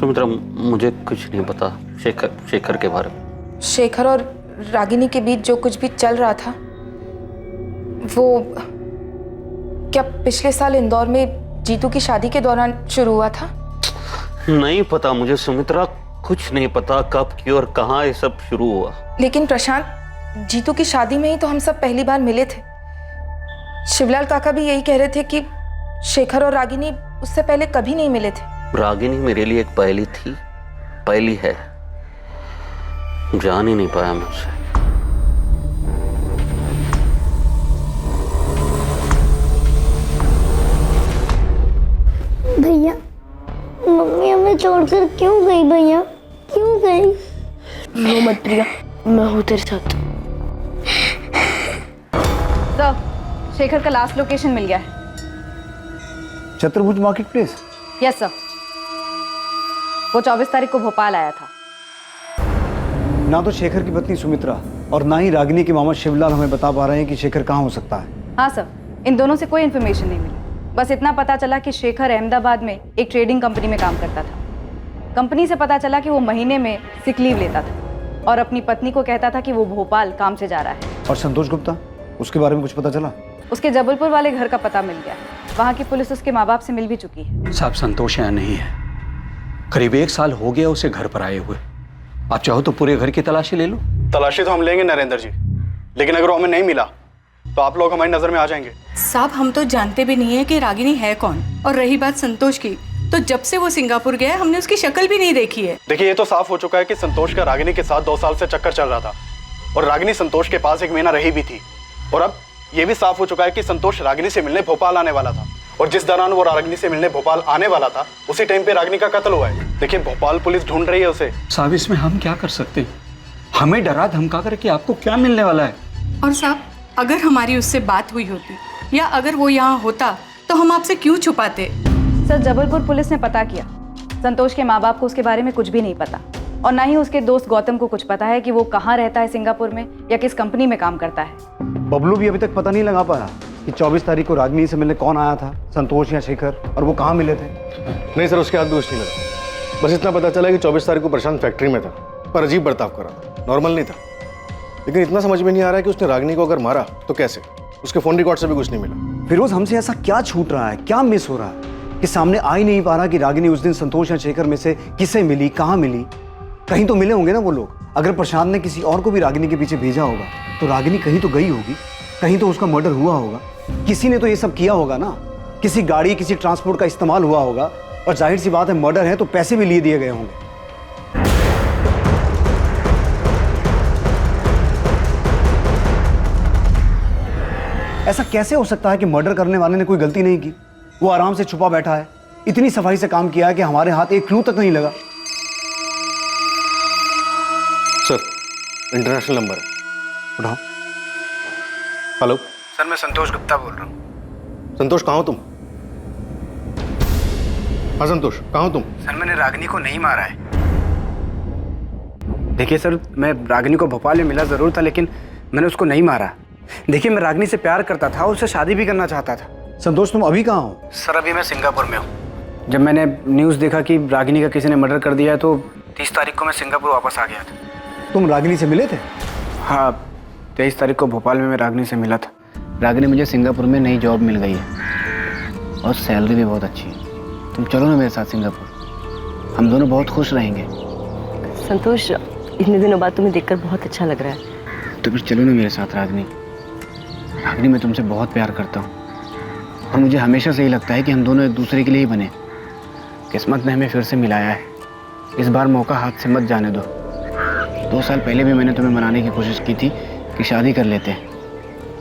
सुमित्रा, मुझे कुछ नहीं पता शेखर के बारे में। शेखर और रागिनी के बीच जो कुछ भी चल रहा था, वो क्या पिछले साल इंदौर में जीतू की शादी के दौरान शुरू हुआ था? नहीं पता मुझे सुमित्रा, कुछ नहीं पता कब, क्यों और कहाँ ये सब शुरू हुआ। लेकिन प्रशांत, जीतू की शादी में ही तो हम सब पहली बार मिले थे। शिवलाल काका भी यही कह रहे थे कि शेखर और रागिनी उससे पहले कभी नहीं मिले थे। रागिनी मेरे लिए एक पहेली थी, पहेली है, जान ही नहीं पाया मैं उसे। भैया, मम्मी हमें छोड़कर क्यों गई? भैया क्यों गई? रो मत प्रिया, मैं हूँ तेरे साथ। सर, शेखर का लास्ट लोकेशन मिल गया है। चतुर्भुज मार्केट प्लेस? यस सर, वो 24 तारीख को भोपाल आया था। ना तो शेखर की पत्नी सुमित्रा और ना ही रागिनी के मामा शिवलाल हमें बता पा रहे हैं कि शेखर कहाँ हो सकता है। हाँ सर, इन दोनों से कोई इन्फॉर्मेशन नहीं मिली। बस इतना पता चला कि शेखर अहमदाबाद में एक ट्रेडिंग कंपनी में काम करता था। कंपनी से पता चला कि वो महीने में सिक लीव लेता था और अपनी पत्नी को कहता था कि वो भोपाल काम से जा रहा है। और संतोष गुप्ता, उसके बारे में कुछ पता चला? उसके जबलपुर वाले घर का पता मिल गया। वहाँ की पुलिस उसके माँ बाप से मिल भी चुकी है। साहब, संतोष यहाँ नहीं है। करीब 1 साल हो गया उसे घर पर आए हुए। आप चाहो तो पूरे घर की तलाशी ले लो। तलाशी तो हम लेंगे नरेंद्र जी, लेकिन अगर वो हमें नहीं मिला तो आप लोग हमारी नजर में आ जाएंगे। साहब, हम तो जानते भी नहीं है कि रागिनी है कौन। और रही बात संतोष की, तो जब से वो सिंगापुर गया हमने उसकी शक्ल भी नहीं देखी है। देखिए, ये तो साफ हो चुका है कि संतोष का रागिनी के साथ 2 साल से चक्कर चल रहा था और रागिनी संतोष के पास 1 महीना रही भी थी। और अब ये भी साफ हो चुका है कि संतोष रागिनी से मिलने भोपाल आने वाला था, और जिस दौरान वो रागिनी से मिलने भोपाल आने वाला था उसी टाइम पे रागिनी का कत्ल हुआ है। देखिए, भोपाल पुलिस ढूंढ रही है उसे। साहब, इसमें हम क्या कर सकते हैं? हमें डरा धमका कर कि आपको क्या मिलने वाला है। और साहब, अगर हमारी उससे बात हुई होती या अगर वो यहाँ होता तो हम आपसे क्यों छुपाते? सर, जबलपुर पुलिस ने पता किया, संतोष के माँ बाप को उसके बारे में कुछ भी नहीं पता। और ना ही उसके दोस्त गौतम को कुछ पता है कि वो कहाँ रहता है सिंगापुर में या किस कंपनी में काम करता है। बबलू भी अभी तक पता नहीं लगा पाया कि 24 तारीख को रागिनी से मिलने कौन आया था, संतोष या शेखर, और वो कहाँ मिले थे। नहीं सर, उसके हाथ भी कुछ नहीं लगा। बस इतना पता चला कि 24 तारीख को प्रशांत फैक्ट्री में था, पर अजीब बर्ताव कर रहा था, नॉर्मल नहीं था। लेकिन इतना समझ में नहीं आ रहा है कि उसने रागिनी को अगर मारा तो कैसे। उसके फोन रिकॉर्ड से भी कुछ नहीं मिला। फिरोज, हमसे ऐसा क्या छूट रहा है, क्या मिस हो रहा है कि सामने आ ही नहीं पा रहा कि रागिनी उस दिन संतोष या शेखर में से किसे मिली, कहाँ मिली। कहीं तो मिले होंगे ना वो लोग। अगर प्रशांत ने किसी और को भी रागिनी के पीछे भेजा होगा तो रागिनी कहीं तो गई होगी, कहीं तो उसका मर्डर हुआ होगा। किसी ने तो ये सब किया होगा ना, किसी गाड़ी, किसी ट्रांसपोर्ट का इस्तेमाल हुआ होगा। और जाहिर सी बात है, मर्डर है तो पैसे भी लिए दिए गए होंगे। ऐसा कैसे हो सकता है कि मर्डर करने वाले ने कोई गलती नहीं की? वो आराम से छुपा बैठा है, इतनी सफाई से काम किया है कि हमारे हाथ एक क्लू तक नहीं लगा। सर, इंटरनेशनल नंबर है, उठाओ। हेलो सर, मैं संतोष गुप्ता बोल रहा हूँ। संतोष, कहाँ हो तुम? हाँ संतोष, कहाँ हो तुम? सर, मैंने रागिनी को नहीं मारा है। देखिए सर, मैं रागिनी को भोपाल में मिला ज़रूर था, लेकिन मैंने उसको नहीं मारा। देखिए, मैं रागिनी से प्यार करता था, उससे शादी भी करना चाहता था। संतोष, तुम अभी कहाँ हो? सर, अभी मैं सिंगापुर में हूँ। जब मैंने न्यूज़ देखा कि रागिनी का किसी ने मर्डर कर दिया है तो 30 तारीख को मैं सिंगापुर वापस आ गया था। तुम रागिनी से मिले थे? हाँ, 23 तारीख को भोपाल में मैं रागिनी से मिला था। रागिनी, मुझे सिंगापुर में नई जॉब मिल गई है और सैलरी भी बहुत अच्छी है। तुम चलो ना मेरे साथ सिंगापुर, हम दोनों बहुत खुश रहेंगे। संतोष, इतने दिनों बाद तुम्हें देखकर बहुत अच्छा लग रहा है। तो फिर चलो ना मेरे साथ रागिनी। रागिनी, मैं तुमसे बहुत प्यार करता हूँ और मुझे हमेशा से ही लगता है कि हम दोनों एक दूसरे के लिए ही बने। किस्मत ने हमें फिर से मिलाया है, इस बार मौका हाथ से मत जाने दो। 2 साल पहले भी मैंने तुम्हें मनाने की कोशिश की थी कि शादी कर लेते,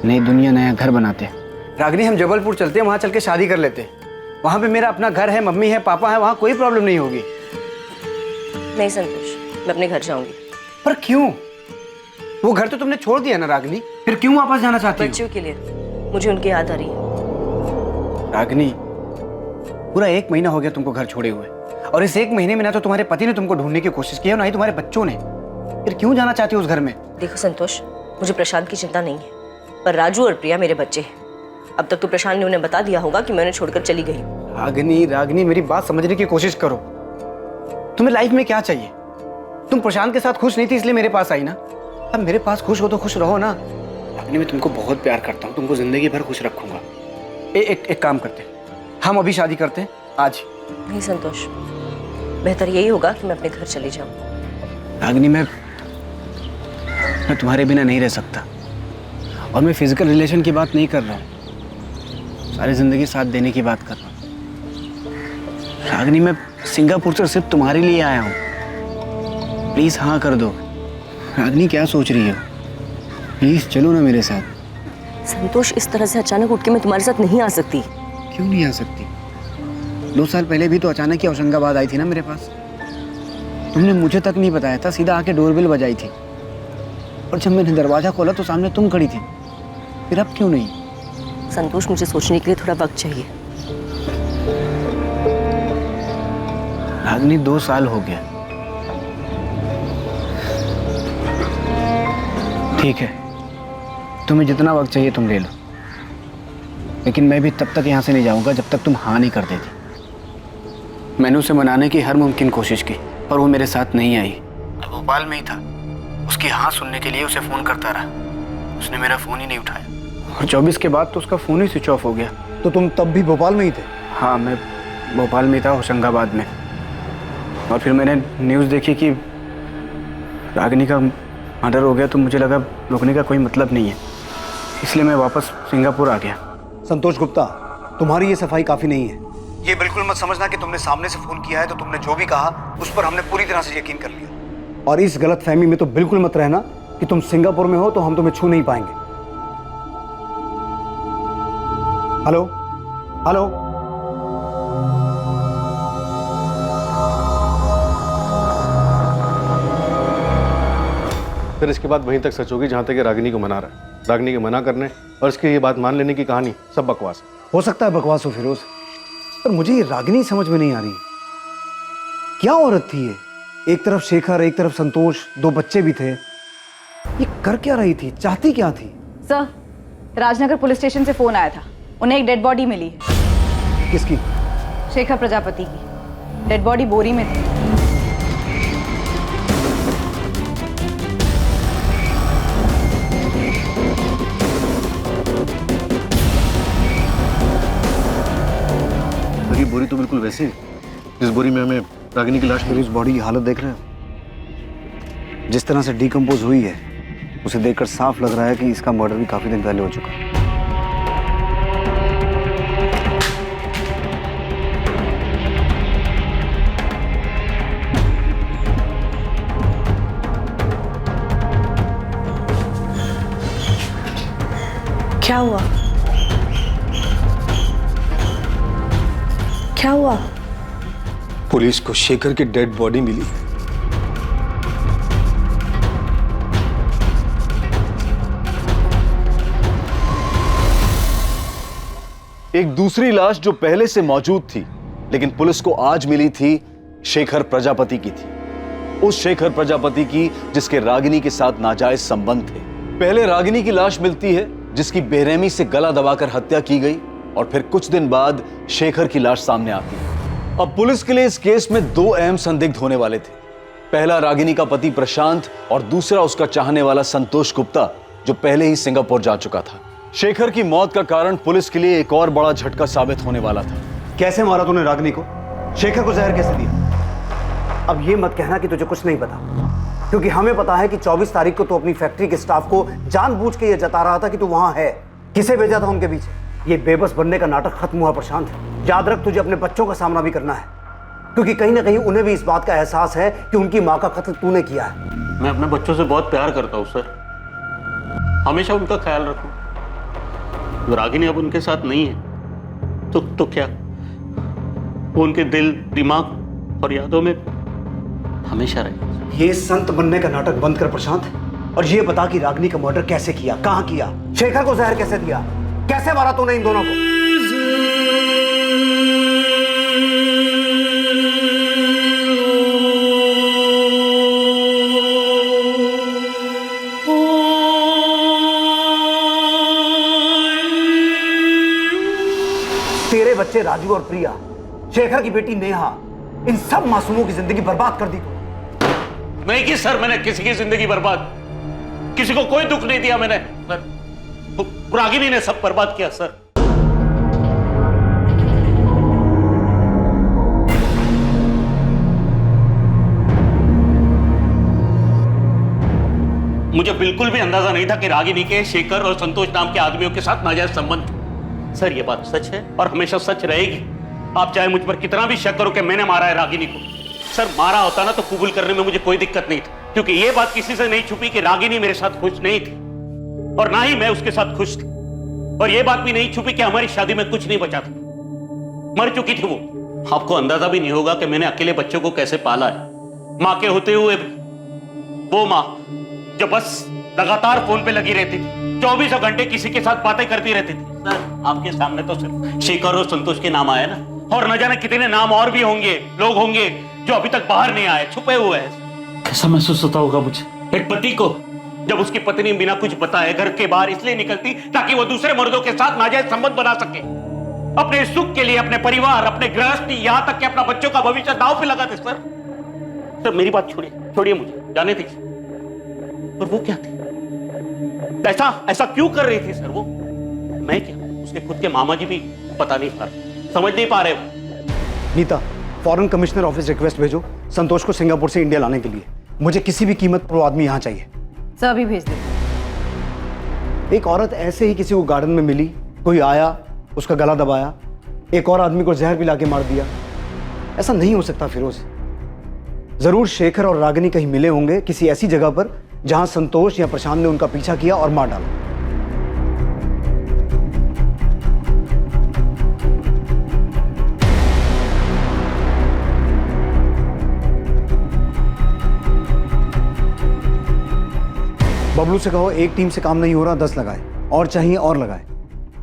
नई दुनिया, नया घर बनाते। रागिनी, हम जबलपुर चलते हैं, वहाँ चल के शादी कर लेते। वहाँ पे मेरा अपना घर है, मम्मी है, पापा है, वहाँ कोई प्रॉब्लम नहीं होगी। नहीं संतोष, मैं अपने घर जाऊंगी। पर क्यों? वो घर तो तुमने छोड़ दिया ना रागिनी, फिर क्यों वापस जाना चाहती हो? बच्चों के लिए, मुझे उनकी याद आ रही है। रागिनी, पूरा 1 महीना हो गया तुमको घर छोड़े हुए, और इस 1 महीने में ना तो तुम्हारे पति ने तुमको ढूंढने की कोशिश की है, ना ही तुम्हारे बच्चों ने। फिर क्यों जाना चाहती हो उस घर में? देखो संतोष, मुझे प्रशांत की चिंता नहीं है, पर राजू और प्रिया मेरे बच्चे हैं। अब तक तो प्रशांत ने उन्हें बता दिया होगा कि मैं उन्हें छोड़कर चली गई। रागिनी, मेरी बात समझने की कोशिश करो। तुम्हें लाइफ में क्या चाहिए? तुम प्रशांत के साथ खुश नहीं थी इसलिए मेरे पास आई ना। अब मेरे पास खुश हो तो खुश रहो ना। रागिनी, मैं तुमको बहुत प्यार करता हूँ, तुमको जिंदगी भर खुश रखूंगा। एक काम करते, हम अभी शादी करते हैं आज। नहीं संतोष, बेहतर यही होगा कि मैं अपने घर चली जाऊं। रागिनी, मैं तुम्हारे बिना नहीं रह सकता, और मैं फिजिकल रिलेशन की बात नहीं कर रहा हूँ, सारी जिंदगी साथ देने की बात कर रहा हूँ। रागिनी, मैं सिंगापुर से सिर्फ तुम्हारे लिए आया हूँ, प्लीज हाँ कर दो। रागिनी, क्या सोच रही हो? प्लीज चलो ना मेरे साथ। संतोष, इस तरह से अचानक उठ के मैं तुम्हारे साथ नहीं आ सकती। क्यों नहीं आ सकती? 2 साल पहले भी तो अचानक ही होशंगाबाद आई थी ना मेरे पास। तुमने मुझे तक नहीं बताया था, सीधा आके डोरबेल बजाई थी, और जब मैंने दरवाजा खोला तो सामने तुम खड़ी थी। फिर अब क्यों नहीं? संतोष, मुझे सोचने के लिए थोड़ा वक्त चाहिए। रागिनी, 2 साल हो गया। ठीक है, तुम्हें जितना वक्त चाहिए तुम ले लो, लेकिन मैं भी तब तक यहाँ से नहीं जाऊँगा जब तक तुम हाँ नहीं कर देती। मैंने उसे मनाने की हर मुमकिन कोशिश की, पर वो मेरे साथ नहीं आई। तो भोपाल में ही था, उसकी हाँ सुनने के लिए उसे फ़ोन करता रहा, उसने मेरा फ़ोन ही नहीं उठाया, और 24 के बाद तो उसका फ़ोन ही स्विच ऑफ हो गया। तो तुम तब भी भोपाल में ही थे? हाँ, मैं भोपाल में था, होशंगाबाद में। और फिर मैंने न्यूज़ देखी कि रागिनी का मर्डर हो गया, तो मुझे लगा रुकने का कोई मतलब नहीं है, इसलिए मैं वापस सिंगापुर आ गया। संतोष गुप्ता, तुम्हारी ये सफाई काफ़ी नहीं है। ये बिल्कुल मत समझना कि तुमने सामने से फ़ोन किया है तो तुमने जो भी कहा उस पर हमने पूरी तरह से यकीन कर लिया। और इस गलत फहमी में तो बिल्कुल मत रहना कि तुम सिंगापुर में हो तो हम तुम्हें छू नहीं पाएंगे। हेलो हेलो, फिर इसके बाद वहीं तक सच होगी जहां तक ये रागिनी को मना रहा है। रागिनी के मना करने और इसकी ये बात मान लेने की कहानी सब बकवास है। हो सकता है बकवास हो फिरोज, पर मुझे ये रागिनी समझ में नहीं आ रही। क्या औरत थी ये एक तरफ शेखर, एक तरफ संतोष, 2 बच्चे भी थे। ये कर क्या रही थी, चाहती क्या थी? सर, राजनगर पुलिस स्टेशन से फोन आया था, उन्हें एक डेड बॉडी मिली है। किसकी? शेखर प्रजापति की। डेड बॉडी बोरी में थी। ये बोरी तो बिल्कुल वैसी है जिस बोरी में हमें रागिनी की लाश मिली। उस बॉडी की हालत देख रहे हो? जिस तरह से डिकम्पोज हुई है, उसे देखकर साफ लग रहा है कि इसका मर्डर भी काफी दिन पहले हो चुका है। क्या हुआ? क्या हुआ? पुलिस को शेखर की डेड बॉडी मिली। एक दूसरी लाश जो पहले से मौजूद थी लेकिन पुलिस को आज मिली थी, शेखर प्रजापति की थी। उस शेखर प्रजापति की जिसके रागिनी के साथ नाजायज संबंध थे। पहले रागिनी की लाश मिलती है जिसकी बेरहमी से गला दबाकर हत्या की गई, और फिर कुछ दिन बाद शेखर की लाश सामने आती है। अब पुलिस के लिए इस केस में 2 अहम संदिग्ध होने वाले थे। पहला रागिनी का पति प्रशांत और दूसरा उसका चाहने वाला संतोष गुप्ता, जो पहले ही सिंगापुर जा चुका था। शेखर की मौत का कारण पुलिस के लिए एक और बड़ा झटका साबित होने वाला था। कैसे मारा तूने रागिनी को? शेखर को जहर कैसे दिया? अब ये मत कहना कि तुझे कुछ नहीं पता, क्योंकि हमें पता है कि 24 तारीख को तू अपनी फैक्ट्री के स्टाफ को जानबूझ के ये जता रहा था कि तू वहां है। किसे भेजा था उनके पीछे? ये बेबस बनने का नाटक खत्म हुआ प्रशांत। याद रख, तुझे अपने बच्चों का सामना भी करना है, क्योंकि कहीं ना कहीं उन्हें भी इस बात का एहसास है कि उनकी माँ का कत्ल तूने किया है। मैं अपने बच्चों से बहुत प्यार करता हूँ सर, हमेशा उनका ख्याल रखूं। रागिनी अब उनके साथ नहीं है तो क्या, वो उनके दिल, दिमाग और यादों में हमेशा रहे। ये संत बनने का नाटक बंद कर प्रशांत, और ये बता कि रागिनी का मर्डर कैसे किया, कहां किया, शेखर को जहर कैसे दिया, कैसे मारा तूने इन दोनों को? तेरे बच्चे राजू और प्रिया, शेखर की बेटी नेहा, इन सब मासूमों की जिंदगी बर्बाद कर दी तू। नहीं की सर, मैंने किसी की जिंदगी बर्बाद, किसी को कोई दुख नहीं दिया मैंने सर। रागिनी ने सब बर्बाद किया सर। मुझे बिल्कुल भी अंदाजा नहीं था कि रागिनी के शेखर और संतोष नाम के आदमियों के साथ नाजायज संबंध थे। सर ये बात सच है और हमेशा सच रहेगी। आप चाहे मुझ पर कितना भी शक करो कि मैंने मारा है रागिनी को। सर मारा होता ना तो कबूल करने में मुझे कोई दिक्कत नहीं थी, क्योंकि ये बात किसी से नहीं छुपी कि रागिनी मेरे साथ खुश नहीं थी और ना ही मैं उसके साथ खुश थी। और ये बात भी नहीं छुपी कि हमारी शादी में कुछ नहीं बचा था, मर चुकी थी वो। आपको अंदाजा भी नहीं होगा कि मैंने अकेले बच्चों को कैसे पाला है। मां के होते हुए वो मां जो बस लगातार फोन पे लगी रहती थी, 24 घंटे किसी के साथ बातें करती रहती थी। सर आपके सामने तो सिर्फ शेखर और संतोष के नाम आए ना, और न जाने कितने नाम और भी होंगे, लोग होंगे जो अभी तक बाहर नहीं आए, छुपे हुए हैं। कैसा महसूस होता होगा मुझे, एक पति को, जब उसकी पत्नी बिना कुछ बताए घर के बाहर इसलिए निकलती ताकि वो दूसरे मर्दों के साथ नाजायज संबंध बना सके, अपने सुख के लिए, अपने परिवार, अपने गृहस्थी, यहां तक कि अपना बच्चों का भविष्य दांव पे लगाते। सर मेरी बात छोड़िए मुझे जाने दीजिए। पर वो क्या थी, ऐसा क्यों कर रही थी सर वो? मैं क्या, उसके खुद के मामा जी भी पता नहीं पा रहे, समझ नहीं पा रहे। Nita, foreign commissioner office request भेजो संतोष को सिंगापुर से इंडिया लाने के लिए। मुझे किसी भी कीमत पर वो आदमी यहाँ चाहिए। सर अभी भेज दे। एक औरत ऐसे ही किसी को गार्डन में मिली, कोई आया, उसका गला दबाया, एक और आदमी को जहर पिला के मार दिया। ऐसा नहीं हो सकता फिरोज। जरूर शेखर और रागिनी कहीं मिले होंगे किसी ऐसी जगह पर जहां संतोष या प्रशांत ने उनका पीछा किया और मार डाला। बबलू से कहो एक टीम से काम नहीं हो रहा, 10 लगाए, और चाहिए और लगाए,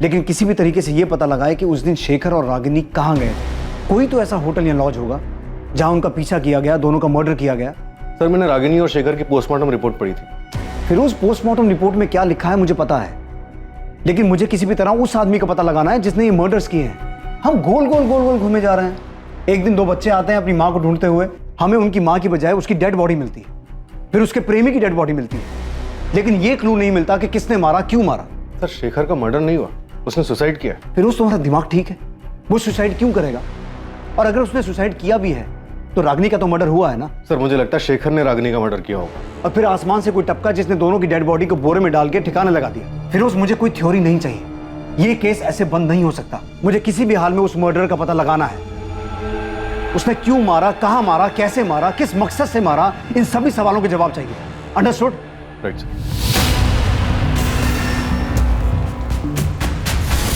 लेकिन किसी भी तरीके से यह पता लगाए कि उस दिन शेखर और रागिनी कहां गए थे। कोई तो ऐसा होटल या लॉज होगा जहां उनका पीछा किया गया, दोनों का मर्डर किया गया। सर मैंने रागिनी और शेखर की पोस्टमार्टम रिपोर्ट पढ़ी थी। फिरोज, पोस्टमार्टम रिपोर्ट में क्या लिखा है मुझे पता है, लेकिन मुझे किसी भी तरह उस आदमी का पता लगाना है जिसने ये मर्डर्स किए हैं। हम गोल गोल गोल गोल घूमे जा रहे हैं। एक दिन 2 बच्चे आते हैं अपनी माँ को ढूंढते हुए, हमें उनकी माँ की बजाय उसकी डेड बॉडी मिलती है, फिर उसके प्रेमी की डेड बॉडी मिलती है, लेकिन ये क्लू नहीं मिलता कि किसने मारा, क्यों मारा। सर शेखर का मर्डर नहीं हुआ, उसने सुसाइड किया। फिरोज, तुम्हारा दिमाग ठीक है? वो सुसाइड क्यों करेगा? और अगर उसने सुसाइड किया भी है तो रागिनी का तो मर्डर हुआ है ना। सर मुझे लगता है शेखर ने रागिनी का मर्डर किया होगा। और फिर आसमान से कोई टपका जिसने दोनों की डेड बॉडी को बोरे में डाल के ठिकाने लगा दिया। फिरोज, मुझे कोई थ्योरी नहीं चाहिए, ये केस ऐसे बंद नहीं हो सकता। मुझे किसी भी हाल में उस मर्डर का पता लगाना है। उसने क्यों मारा, कहां मारा, कैसे मारा, किस मकसद से मारा, इन सभी सवालों के जवाब चाहिए। अंडरस्टूड? Right sir.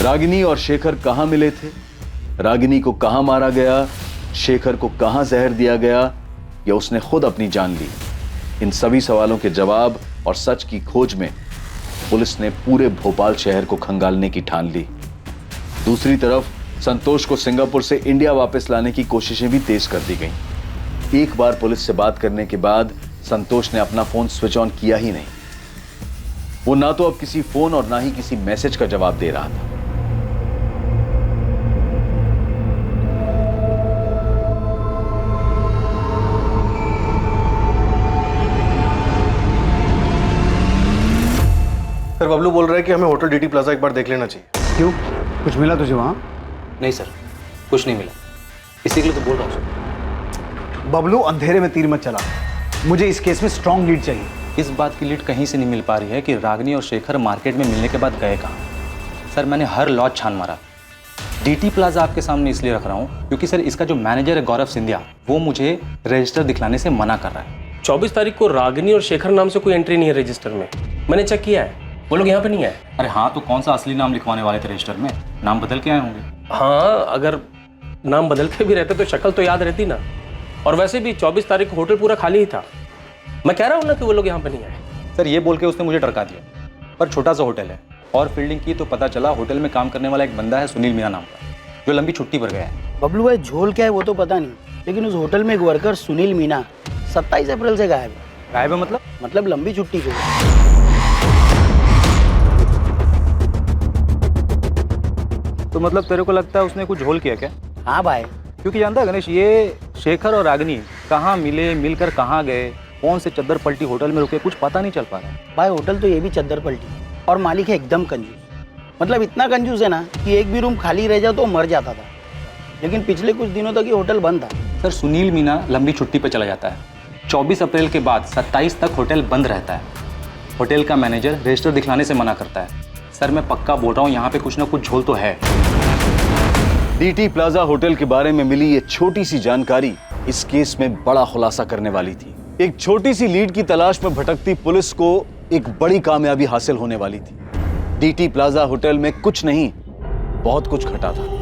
रागिनी और शेखर कहां मिले थे, रागिनी को कहां मारा गया, शेखर को कहां जहर दिया गया, या उसने खुद अपनी जान ली, इन सभी सवालों के जवाब और सच की खोज में पुलिस ने पूरे भोपाल शहर को खंगालने की ठान ली। दूसरी तरफ संतोष को सिंगापुर से इंडिया वापस लाने की कोशिशें भी तेज कर दी गईं। एक बार पुलिस से बात करने के बाद संतोष ने अपना फोन स्विच ऑन किया ही नहीं। वो ना तो अब किसी फोन और ना ही किसी मैसेज का जवाब दे रहा था। सर बबलू बोल रहा है कि हमें होटल डीटी प्लाजा एक बार देख लेना चाहिए। क्यों, कुछ मिला तुझे वहां? नहीं सर, कुछ नहीं मिला, इसी के लिए तो बोल रहा हूँ सर। बबलू, अंधेरे में तीर मत चला, मुझे इस केस में स्ट्रॉन्ग लीड चाहिए। इस बात की लीड कहीं से नहीं मिल पा रही है कि रागिनी और शेखर मार्केट में मिलने के बाद गए कहाँ। सर मैंने हर लॉज छान मारा। डीटी प्लाजा आपके सामने इसलिए रख रहा हूँ क्योंकि सर इसका जो मैनेजर है गौरव सिंधिया, वो मुझे रजिस्टर दिखलाने से मना कर रहा है। 24 तारीख को रागिनी और शेखर नाम से कोई एंट्री नहीं है रजिस्टर में, मैंने चेक किया है, वो लोग यहाँ पे नहीं आए। अरे हाँ, तो कौन सा असली नाम लिखवाने वाले थे रजिस्टर में? नाम बदल के आए होंगे। हाँ, अगर नाम बदल के भी रहते तो शक्ल तो याद रहती ना। और वैसे भी 24 तारीख को होटल पूरा खाली ही था। मैं कह रहा हूँ ना कि वो लोग यहाँ पे नहीं आए। सर ये बोल के उसने मुझे टरका दिया, पर छोटा सा होटल है और फील्डिंग की तो पता चला होटल में काम करने वाला एक बंदा है सुनील मीना नाम का, जो लंबी छुट्टी पर गया है। बबलू भाई, झोल क्या है वो तो पता नहीं, लेकिन उस होटल में एक वर्कर सुनील मीना 27 अप्रैल से गायब है। गायब है मतलब लंबी छुट्टी पे। तो मतलब तेरे को लगता है उसने कुछ झोल किया क्या? हाँ भाई, क्योंकि जानता है गणेश, ये शेखर और रागिनी कहाँ मिले, मिलकर कहाँ गए, कौन से चद्दर पलटी होटल में रुके, कुछ पता नहीं चल पा रहा है। भाई होटल तो ये भी चद्दर पलटी, और मालिक है एकदम कंजूस। मतलब इतना कंजूस है ना कि एक भी रूम खाली रह जाओ तो मर जाता था। लेकिन पिछले कुछ दिनों तक ये होटल बंद था। सर सुनील मीना लंबी छुट्टी पर चला जाता है, 24 अप्रैल के बाद 27 तक होटल बंद रहता है। होटल का मैनेजर रजिस्टर दिखलाने से मना करता है। सर मैं पक्का बोल रहा हूँ, यहाँ पे कुछ ना कुछ झोल तो है। डीटी प्लाजा होटल के बारे में मिली ये छोटी सी जानकारी इस केस में बड़ा खुलासा करने वाली थी। एक छोटी सी लीड की तलाश में भटकती पुलिस को एक बड़ी कामयाबी हासिल होने वाली थी। डीटी प्लाजा होटल में कुछ नहीं, बहुत कुछ घटा था।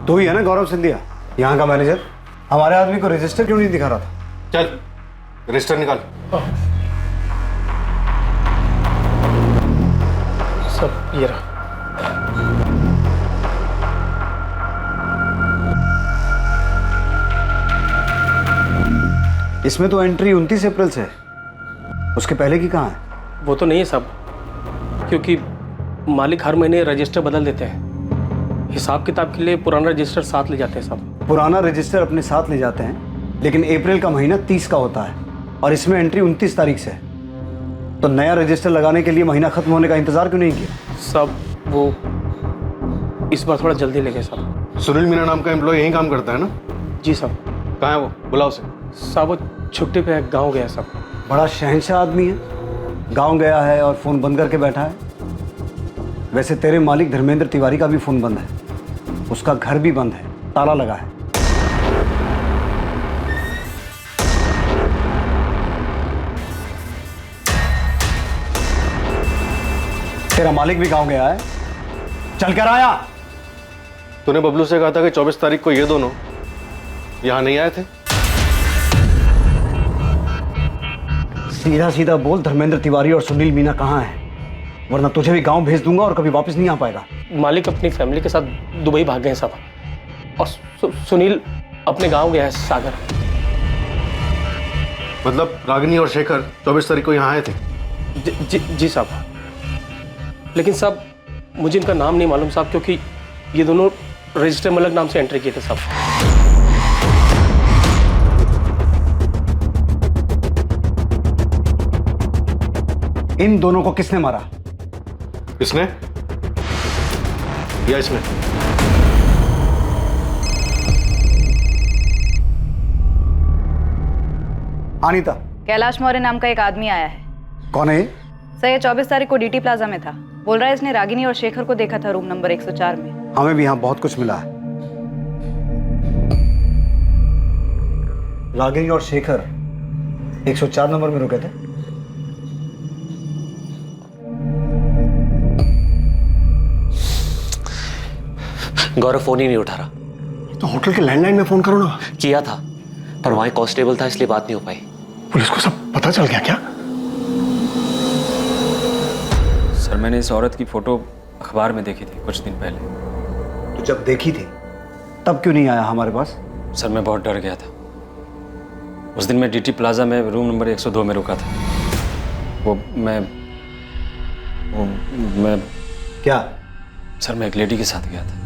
तो ही है ना गौरव सिंधिया, यहाँ का मैनेजर? हमारे आदमी को रजिस्टर क्यों नहीं दिखा रहा था? चल रजिस्टर निकाल। सब ये रहा। इसमें तो एंट्री 29 अप्रैल से है, उसके पहले की कहाँ है? वो तो नहीं है सब, क्योंकि मालिक हर महीने रजिस्टर बदल देते हैं। हिसाब किताब के लिए पुराना रजिस्टर साथ ले जाते हैं सब। पुराना रजिस्टर अपने साथ ले जाते हैं, लेकिन अप्रैल का महीना 30 का होता है और इसमें एंट्री 29 तारीख से है। तो नया रजिस्टर लगाने के लिए महीना खत्म होने का इंतजार क्यों नहीं किया? सब वो इस बार थोड़ा जल्दी ले गए सब। सुनील मीना नाम का एम्प्लॉय यहीं काम करता है ना? जी सब। कहाँ है वो? बुलाओ उसे। सब वो छुट्टी पे गाँव गया सब। बड़ा शहंशाह आदमी है, गाँव गया है और फोन बंद करके बैठा है। वैसे तेरे मालिक धर्मेंद्र तिवारी का भी फोन बंद है, उसका घर भी बंद है, ताला लगा है। तेरा मालिक भी गांव गया है, चल कर आया। तूने बबलू से कहा था कि 24 तारीख को ये दोनों यहां नहीं आए थे। सीधा सीधा बोल, धर्मेंद्र तिवारी और सुनील मीना कहाँ हैं? वरना तुझे भी गांव भेज दूंगा और कभी वापस नहीं आ पाएगा। मालिक अपनी फैमिली के साथ दुबई भाग गए हैं साहब, और सुनील अपने गांव गया है सागर। मतलब रागिनी और शेखर 24 तारीख को यहाँ आए थे? जी साहब, लेकिन साहब मुझे इनका नाम नहीं मालूम साहब, क्योंकि ये दोनों रजिस्टर में अलग नाम से एंट्री किए थे साहब। इन दोनों को किसने मारा? इसने या इसने? अनीता, कैलाश मौर्य नाम का एक आदमी आया है। कौन है? सर ये 24 तारीख को डीटी प्लाजा में था। बोल रहा है इसने रागिनी और शेखर को देखा था रूम नंबर 104 में। हमें भी यहाँ बहुत कुछ मिला है। रागिनी और शेखर 104 नंबर में रुके थे। गौरव फोन ही नहीं उठा रहा। तो होटल के लैंडलाइन में फोन करो ना। किया था, पर वहां कांस्टेबल था इसलिए बात नहीं हो पाई। पुलिस को सब पता चल गया क्या? सर मैंने इस औरत की फोटो अखबार में देखी थी कुछ दिन पहले। तो जब देखी थी तब क्यों नहीं आया हमारे पास? सर मैं बहुत डर गया था। उस दिन मैं डीटी प्लाजा में रूम नंबर 102 में रुका था। मैं क्या? सर मैं एक लेडी के साथ गया था।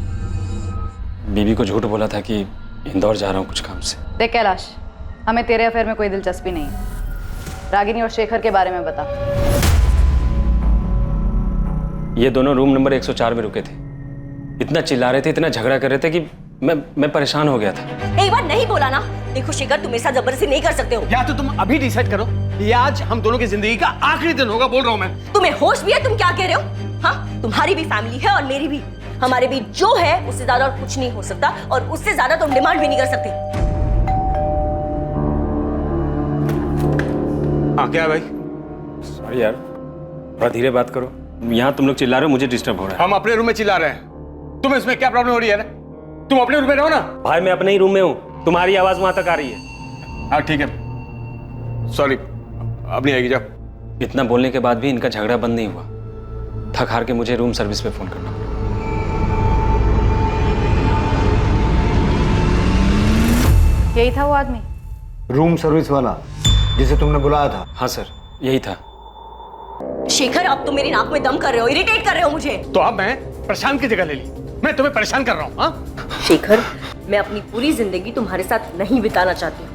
बीबी को झूठ बोला था कि इंदौर जा रहा हूँ कुछ काम से। देख कैलाश, हमें तेरे अफेयर में कोई दिलचस्पी नहीं है। रागिनी और शेखर के बारे में बता। ये दोनों रूम नंबर 104 में रुके थे। इतना चिल्ला रहे थे, इतना झगड़ा कर रहे थे कि मैं परेशान हो गया था। एक बार नहीं बोला ना। देखो शेखर, तुम मेरे साथ जबरदस्ती नहीं कर सकते हो। या तो तुम अभी डिसाइड करो, ये आज हम दोनों की जिंदगी का आखिरी दिन होगा। बोल रहा हूँ मैं। तुम्हें होश भी है? तुम क्या कह रहे हो? हाँ, तुम्हारी भी फैमिली है और मेरी भी। हमारे बीच जो है उससे ज्यादा और कुछ नहीं हो सकता, और उससे ज्यादा तुम डिमांड भी नहीं कर सकते। हाँ क्या है भाई? सॉरी यार, थोड़ा धीरे बात करो। यहाँ तुम लोग चिल्ला रहे हो, मुझे डिस्टर्ब हो रहा है। हम अपने रूम में चिल्ला रहे हैं, तुम्हें इसमें क्या प्रॉब्लम हो रही है? तुम अपने रूम में रहो ना। भाई मैं अपने ही रूम में हूँ, तुम्हारी आवाज वहां तक आ रही है। हाँ ठीक है, सॉरी, अब नहीं आएगी। जाओ। इतना बोलने के बाद भी इनका झगड़ा बंद नहीं हुआ। थक हार के मुझे रूम सर्विस पे फोन करना पड़ा। यही था वो आदमी, रूम सर्विस वाला जिसे तुमने बुलाया था? हाँ सर, यही था। शेखर, अब तुम मेरी नाक में दम कर रहे हो, इरिटेट कर रहे हो मुझे। तो अब मैं प्रशांत की जगह ले ली। मैं तुम्हें परेशान कर रहा हूँ? हाँ शेखर, मैं अपनी पूरी जिंदगी तुम्हारे साथ नहीं बिताना चाहती हूँ।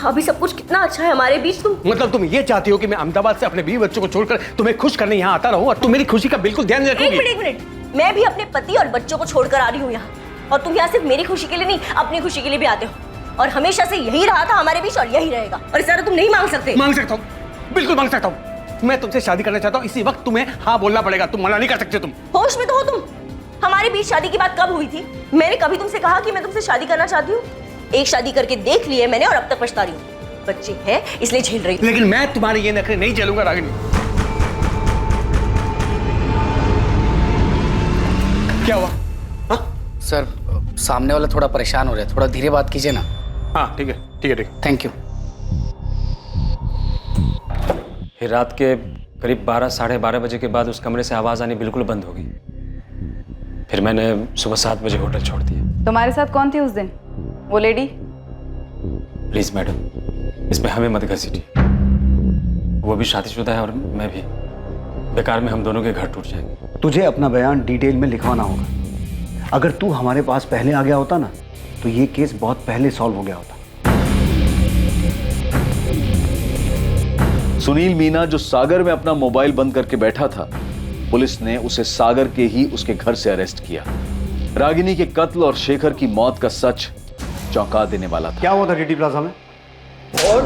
अभी सब कुछ कितना अच्छा है हमारे बीच। तुम मतलब तुम ये चाहती हो कि मैं अहमदाबाद से अपने बीवी बच्चों को छोड़कर तुम्हें खुश करने यहाँ आता रहूं और तुम मेरी खुशी का बिल्कुल ध्यान नहीं रखोगी? एक मिनट, मैं भी अपने पति और बच्चों को छोड़कर आ रही हूँ यहाँ, और तुम यहाँ सिर्फ मेरी खुशी के लिए नहीं, अपनी खुशी के लिए भी आते हो। और हमेशा से यही रहा था हमारे बीच और यही रहेगा। और इस तुम नहीं मांग सकते। मांग सकता हूँ, बिल्कुल मांग सकता हूँ। मैं तुमसे शादी करना चाहता हूँ, इसी वक्त तुम्हें हाँ बोलना पड़ेगा। तुम मना नहीं कर सकते। तुम होश में तो हो तुम? हमारे बीच शादी की बात कब हुई थी? मैंने कभी तुमसे कहा कि मैं तुमसे शादी करना चाहती हूँ? एक शादी करके देख ली है मैंने और अब तक पछता रही हूँ। बच्चे हैं इसलिए झेल रही हूँ। लेकिन मैं तुम्हारे ये नखरे नहीं झेलूंगा रागिनी। क्या हुआ? हाँ? सर सामने वाला थोड़ा परेशान हो रहा है, थोड़ा धीरे बात कीजिए ना। हाँ ठीक है ठीक है ठीक है। Thank you. फिर रात के करीब 12 साढ़े 12 बजे के बाद उस कमरे से आवाज आनी बिल्कुल बंद हो गई। फिर मैंने सुबह 7 बजे होटल छोड़ दिया। तुम्हारे साथ कौन थी उस दिन? वो लेडी? प्लीज मैडम, इसमें हमें मत घसीटिए। वो भी शादीशुदा है और मैं भी। बेकार में हम दोनों के घर टूट जाएंगे। तुझे अपना बयान डिटेल में लिखवाना होगा। अगर तू हमारे पास पहले आ गया होता ना, तो ये केस बहुत पहले सॉल्व हो गया होता। सुनील मीना जो सागर में अपना मोबाइल बंद करके बैठा था, पुलिस ने उसे सागर के ही उसके घर से अरेस्ट किया। रागिनी के कत्ल और शेखर की मौत का सच चौंका देने वाला था। क्या हुआ था डीटी प्लाजा में? और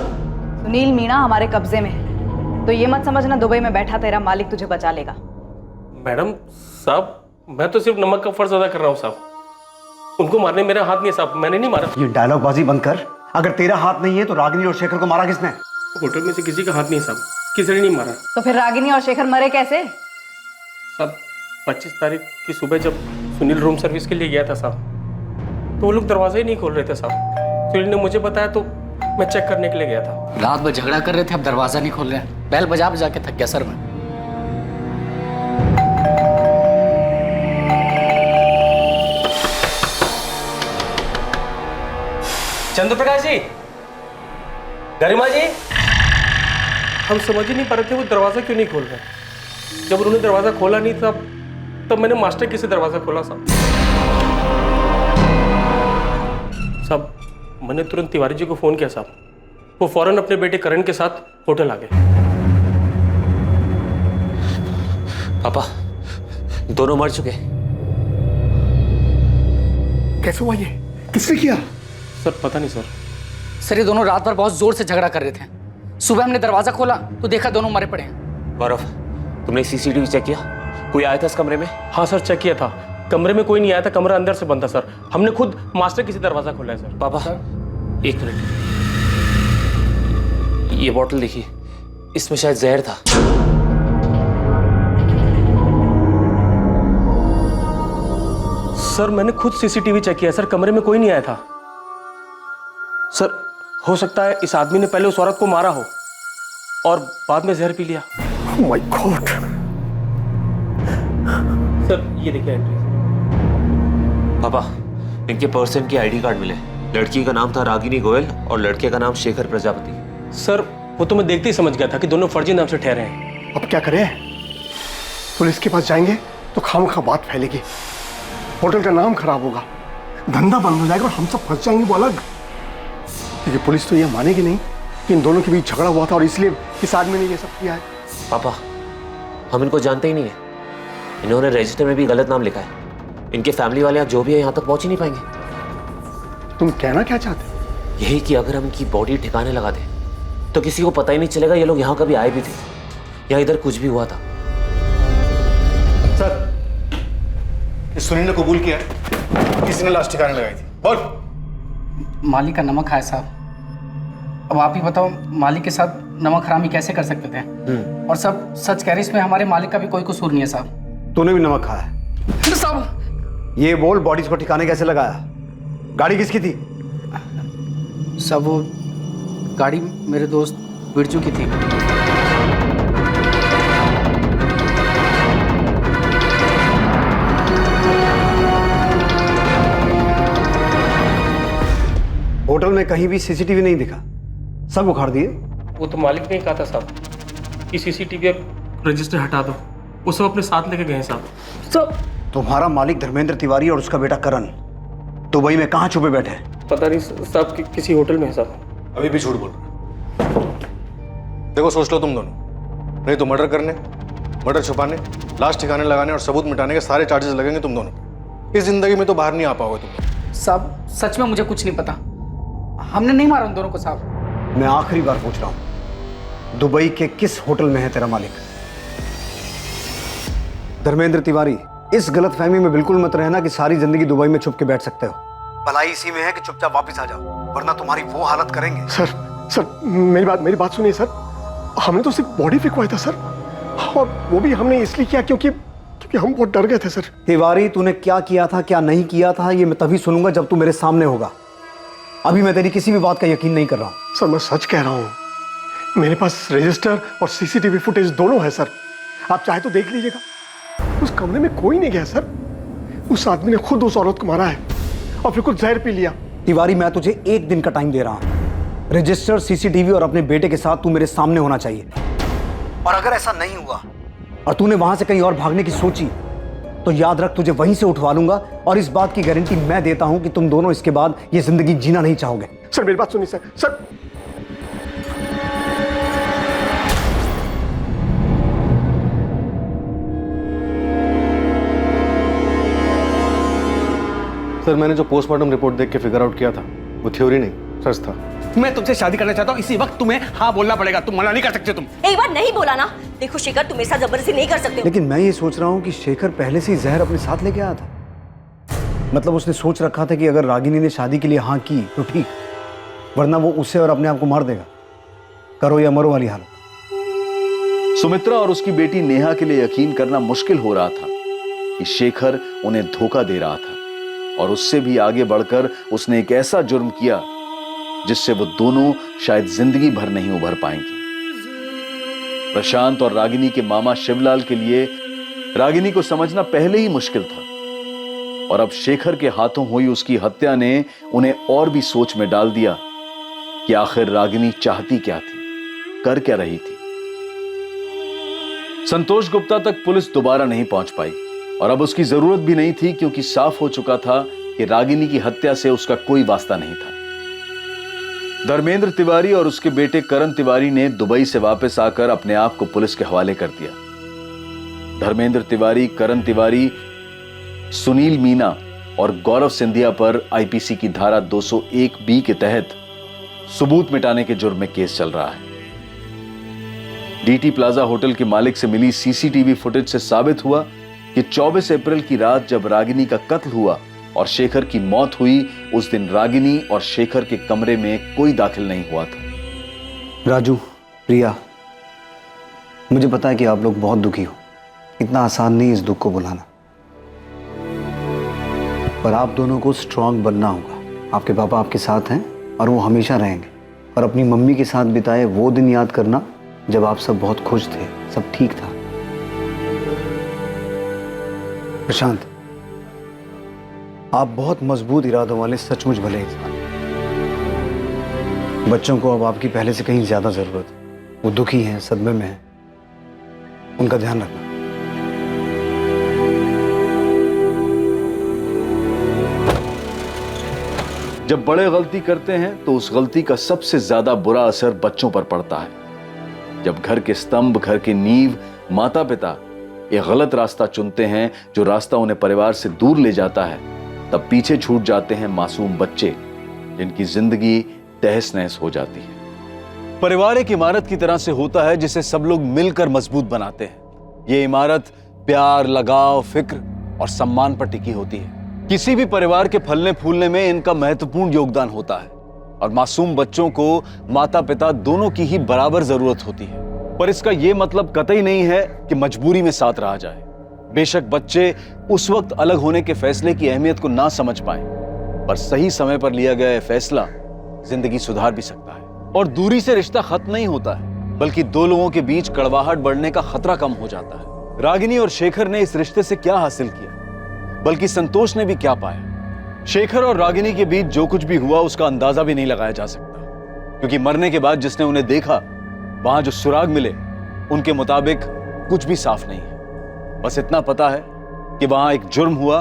सुनील मीणा हमारे कब्जे में है, तो ये मत समझना दुबई में बैठा तेरा मालिक तुझे बचा लेगा। मैडम साहब, मैं तो सिर्फ नमक का फर्ज अदा कर रहा हूँ साहब। उनको मारने मेरा हाथ नहीं है साहब, मैंने नहीं मारा। ये डायलॉग बाजी बंद कर। अगर तेरा हाथ नहीं है तो रागिनी और शेखर को मारा किसने? होटल में से किसी का हाथ नहीं है साहब, किसी ने नहीं मारा। तो फिर रागिनी और शेखर मरे कैसे? साहब 25 तारीख की सुबह जब सुनील रूम सर्विस के लिए गया था साहब, तो वो लोग दरवाजे ही नहीं खोल रहे थे साहब। सुनील ने मुझे बताया तो मैं चेक करने के लिए गया था। रात भर झगड़ा कर रहे थे, अब दरवाजा नहीं खोल रहे हैं। बैल बजा बजा के थक गया सर मैं। चंद्रप्रकाश जी, गरिमा जी, हम समझ ही नहीं पा रहे थे वो दरवाजा क्यों नहीं खोल रहे। जब उन्होंने दरवाजा खोला नहीं तब मैंने मास्टर की से दरवाजा खोला साहब। साहब मैंने तुरंत तिवारी जी को फोन किया साहब, वो फौरन अपने बेटे करण के साथ होटल आ गए। पापा दोनों मर चुके। कैसे हुआ ये? किसने किया? सर पता नहीं सर। सर ये दोनों रात भर बहुत जोर से झगड़ा कर रहे थे। सुबह हमने दरवाजा खोला तो देखा दोनों मरे पड़े हैं। गौरव, तुमने सीसीटीवी चेक किया? कोई आया था इस कमरे में? हाँ सर चेक किया था, कमरे में कोई नहीं आया था, कमरा अंदर से बंद था सर। हमने खुद मास्टर की से दरवाजा खोला है सर। पापा एक मिनट, ये बोतल देखिए, इसमें शायद जहर था। सर मैंने खुद सीसीटीवी चेक किया सर, कमरे में कोई नहीं आया था। सर हो सकता है इस आदमी ने पहले उस औरत को मारा हो और बाद में जहर पी लिया। Oh my God! सर ये देखिए एंट्री। पापा इनके पर्सन की आईडी कार्ड मिले। लड़की का नाम था रागिनी गोयल और लड़के का नाम शेखर प्रजापति। सर वो तो मैं देखते ही समझ गया था कि दोनों फर्जी नाम से ठहरे हैं। अब क्या करें? पुलिस के पास जाएंगे तो खामखा बात फैलेगी, होटल का नाम खराब होगा, धंधा बंद हो जाएगा और हम सब फंस जाएंगे वो अलग। क्योंकि पुलिस तो ये मानेगी नहीं कि इन दोनों के बीच झगड़ा हुआ था और इसलिए इस आदमी ने ये सब किया है। पापा हम इनको जानते ही नहीं है, इन्होंने रजिस्टर में भी गलत नाम लिखा है। इनके फैमिली वाले जो भी है यहाँ तक पहुंच ही नहीं पाएंगे। तुम कहना क्या चाहते हो? यही कि अगर हम इनकी बॉडी ठिकाने लगा दें तो किसी को पता ही नहीं चलेगा ये लोग यहाँ कभी आए भी थे या इधर कुछ भी हुआ था। सर इस सुनील ने कबूल किया है किसी ने लाश ठिकाने लगाई थी। बोल। मालिक का नमक खाया साहब। अब आप ही बताओ मालिक के साथ नमक हरामी कैसे कर सकते थे? और सब सच कह रहे, इसमें हमारे मालिक का भी कोई कसूर नहीं है साहब। तूने भी नमक खाया है? साहब ये बोल, बॉडीज को ठिकाने कैसे लगाया? गाड़ी किसकी थी? सब वो गाड़ी मेरे दोस्त बिरजू की थी। होटल में कहीं भी सीसीटीवी नहीं दिखा, सब उखाड़ दिए? वो तो मालिक ने ही कहा था साहब कि सीसीटीवी रजिस्टर हटा दो, वो सब अपने साथ लेके गए साहब। सब तुम्हारा मालिक धर्मेंद्र तिवारी और उसका बेटा करण दुबई में कहाँ छुपे बैठे हैं? पता नहीं साहब, किसी होटल में है साहब। अभी भी झूठ बोल रहे। देखो सोच लो तुम दोनों, नहीं तो मर्डर करने, मर्डर छुपाने, लाश ठिकाने लगाने और सबूत मिटाने के सारे चार्जेस लगेंगे तुम दोनों पे। इस जिंदगी में तो बाहर नहीं आ पाओगे तुम। साहब सच में मुझे कुछ नहीं पता, हमने नहीं मारा उन दोनों को साहब। मैं आखिरी बार पूछ रहा हूं, दुबई के किस होटल में है तेरा मालिक? धर्मेंद्र तिवारी, इस गलतफहमी में बिल्कुल मत रहना कि सारी जिंदगी दुबई में छुप के बैठ सकते हो। भलाई इसी में है कि चुपचाप वापस आ जाओ, वरना तुम्हारी वो हालत करेंगे। सर मेरी बात सुनिए सर, हमने तो सिर्फ बॉडी फेंकवाया था सर, और वो भी हमने इसलिए किया क्योंकि हम बहुत डर गए थे सर। तिवारी, तूने क्या किया था क्या नहीं किया था ये मैं तभी सुनूंगा जब तू मेरे सामने होगा। अभी मैं तेरी किसी भी बात का यकीन नहीं कर रहा हूं। सर मैं सच कह रहा हूं, मेरे पास रजिस्टर और सीसीटीवी फुटेज दोनों है सर, आप चाहे तो देख लीजिएगा। उस कमरे में कोई नहीं गया सर, उस आदमी ने खुद उस औरत को मारा है और फिर कुछ जहर पी लिया। तिवारी, मैं तुझे 1 दिन का टाइम दे रहा हूं, रजिस्टर, सीसीटीवी और अपने बेटे के साथ तू मेरे सामने होना चाहिए। और अगर ऐसा नहीं हुआ और तूने वहां से कहीं और भागने की सोची तो याद रख, तुझे वहीं से उठवा लूंगा। और इस बात की गारंटी मैं देता हूं कि तुम दोनों इसके बाद ये जिंदगी जीना नहीं चाहोगे। सर मेरी बात सुनिए सर। सर मैंने जो पोस्टमार्टम रिपोर्ट देख के फिगर आउट किया था वो थ्योरी नहीं, सच था। मैं तुमसे शादी करना चाहता हूँ, इसी वक्त तुम्हें हाँ बोलना पड़ेगा, तुम मना नहीं कर सकते। तुम एक बार नहीं बोला ना। देखो शेखर, तुम मेरे साथ जबरदस्ती नहीं कर सकते हो। लेकिन मैं ये सोच रहा हूँ कि शेखर पहले से ही जहर अपने साथ लेके आया था। मतलब उसने सोच रखा था कि अगर रागिनी ने शादी के लिए हाँ की तो ठीक, वरना वो उसे और अपने आप को मार देगा। करो या मरो वाली हालत। सुमित्रा और उसकी बेटी नेहा के लिए यकीन करना मुश्किल हो रहा था कि शेखर उन्हें धोखा दे रहा था, और उससे भी आगे बढ़कर उसने एक ऐसा जुर्म किया जिससे वो दोनों शायद जिंदगी भर नहीं उभर पाएंगे। प्रशांत और रागिनी के मामा शिवलाल के लिए रागिनी को समझना पहले ही मुश्किल था, और अब शेखर के हाथों हुई उसकी हत्या ने उन्हें और भी सोच में डाल दिया कि आखिर रागिनी चाहती क्या थी, कर क्या रही थी। संतोष गुप्ता तक पुलिस दोबारा नहीं पहुंच पाई, और अब उसकी जरूरत भी नहीं थी, क्योंकि साफ हो चुका था कि रागिनी की हत्या से उसका कोई वास्ता नहीं था। धर्मेंद्र तिवारी और उसके बेटे करण तिवारी ने दुबई से वापस आकर अपने आप को पुलिस के हवाले कर दिया। धर्मेंद्र तिवारी, करण तिवारी, सुनील मीना और गौरव सिंधिया पर आईपीसी की धारा 201B के तहत सबूत मिटाने के जुर्म में केस चल रहा है। डीटी प्लाजा होटल के मालिक से मिली सीसीटीवी फुटेज से साबित हुआ कि 24 अप्रैल की रात जब रागिनी का कत्ल हुआ और शेखर की मौत हुई, उस दिन रागिनी और शेखर के कमरे में कोई दाखिल नहीं हुआ था। राजू, प्रिया, मुझे पता है कि आप लोग बहुत दुखी हो। इतना आसान नहीं इस दुख को बुलाना, पर आप दोनों को स्ट्रांग बनना होगा। आपके पापा आपके साथ हैं और वो हमेशा रहेंगे। और अपनी मम्मी के साथ बिताए वो दिन याद करना जब आप सब बहुत खुश थे, सब ठीक था। प्रशांत, आप बहुत मजबूत इरादों वाले सचमुच भले इंसान। बच्चों को अब आपकी पहले से कहीं ज्यादा जरूरत है। वो दुखी हैं, सदमे में हैं, उनका ध्यान रखना। जब बड़े गलती करते हैं तो उस गलती का सबसे ज्यादा बुरा असर बच्चों पर पड़ता है। जब घर के स्तंभ, घर के नींव, माता पिता एक गलत रास्ता चुनते हैं, जो रास्ता उन्हें परिवार से दूर ले जाता है, तब पीछे छूट जाते हैं मासूम बच्चे, जिनकी जिंदगी तहस नहस हो जाती है। परिवार एक इमारत की तरह से होता है जिसे सब लोग मिलकर मजबूत बनाते हैं। ये इमारत प्यार, लगाव, फिक्र और सम्मान पर टिकी होती है। किसी भी परिवार के फलने फूलने में इनका महत्वपूर्ण योगदान होता है, और मासूम बच्चों को माता पिता दोनों की ही बराबर जरूरत होती है। पर इसका यह मतलब कतई नहीं है कि मजबूरी में साथ रहा जाए। बेशक बच्चे उस वक्त अलग होने के फैसले की अहमियत को ना समझ पाए, पर सही समय पर लिया गया फैसला जिंदगी सुधार भी सकता है। और दूरी से रिश्ता खत्म नहीं होता है, बल्कि दो लोगों के बीच कड़वाहट बढ़ने का खतरा कम हो जाता है। रागिनी और शेखर ने इस रिश्ते से क्या हासिल किया, बल्कि संतोष ने भी क्या पाया। शेखर और रागिनी के बीच जो कुछ भी हुआ उसका अंदाजा भी नहीं लगाया जा सकता, क्योंकि मरने के बाद जिसने उन्हें देखा, वहां जो सुराग मिले, उनके मुताबिक कुछ भी साफ नहीं है। बस इतना पता है कि वहां एक जुर्म हुआ,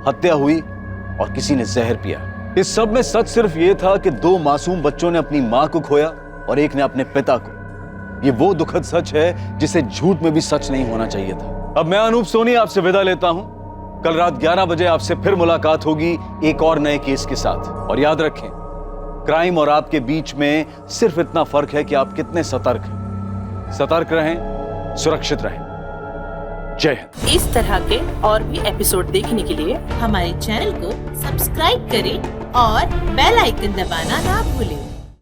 हत्या हुई और किसी ने जहर पिया। इस सब में सच सिर्फ यह था कि दो मासूम बच्चों ने अपनी मां को खोया और एक ने अपने पिता को। ये वो दुखद सच है जिसे झूठ में भी सच नहीं होना चाहिए था। अब मैं अनूप सोनी आपसे विदा लेता हूं। कल रात 11 बजे आपसे फिर मुलाकात होगी एक और नए केस के साथ। और याद रखें, क्राइम और आपके बीच में सिर्फ इतना फर्क है कि आप कितने सतर्क हैं। सतर्क रहें, सुरक्षित रहें। जय हिंद। इस तरह के और भी एपिसोड देखने के लिए हमारे चैनल को सब्सक्राइब करें और बेल आइकन दबाना ना भूलें।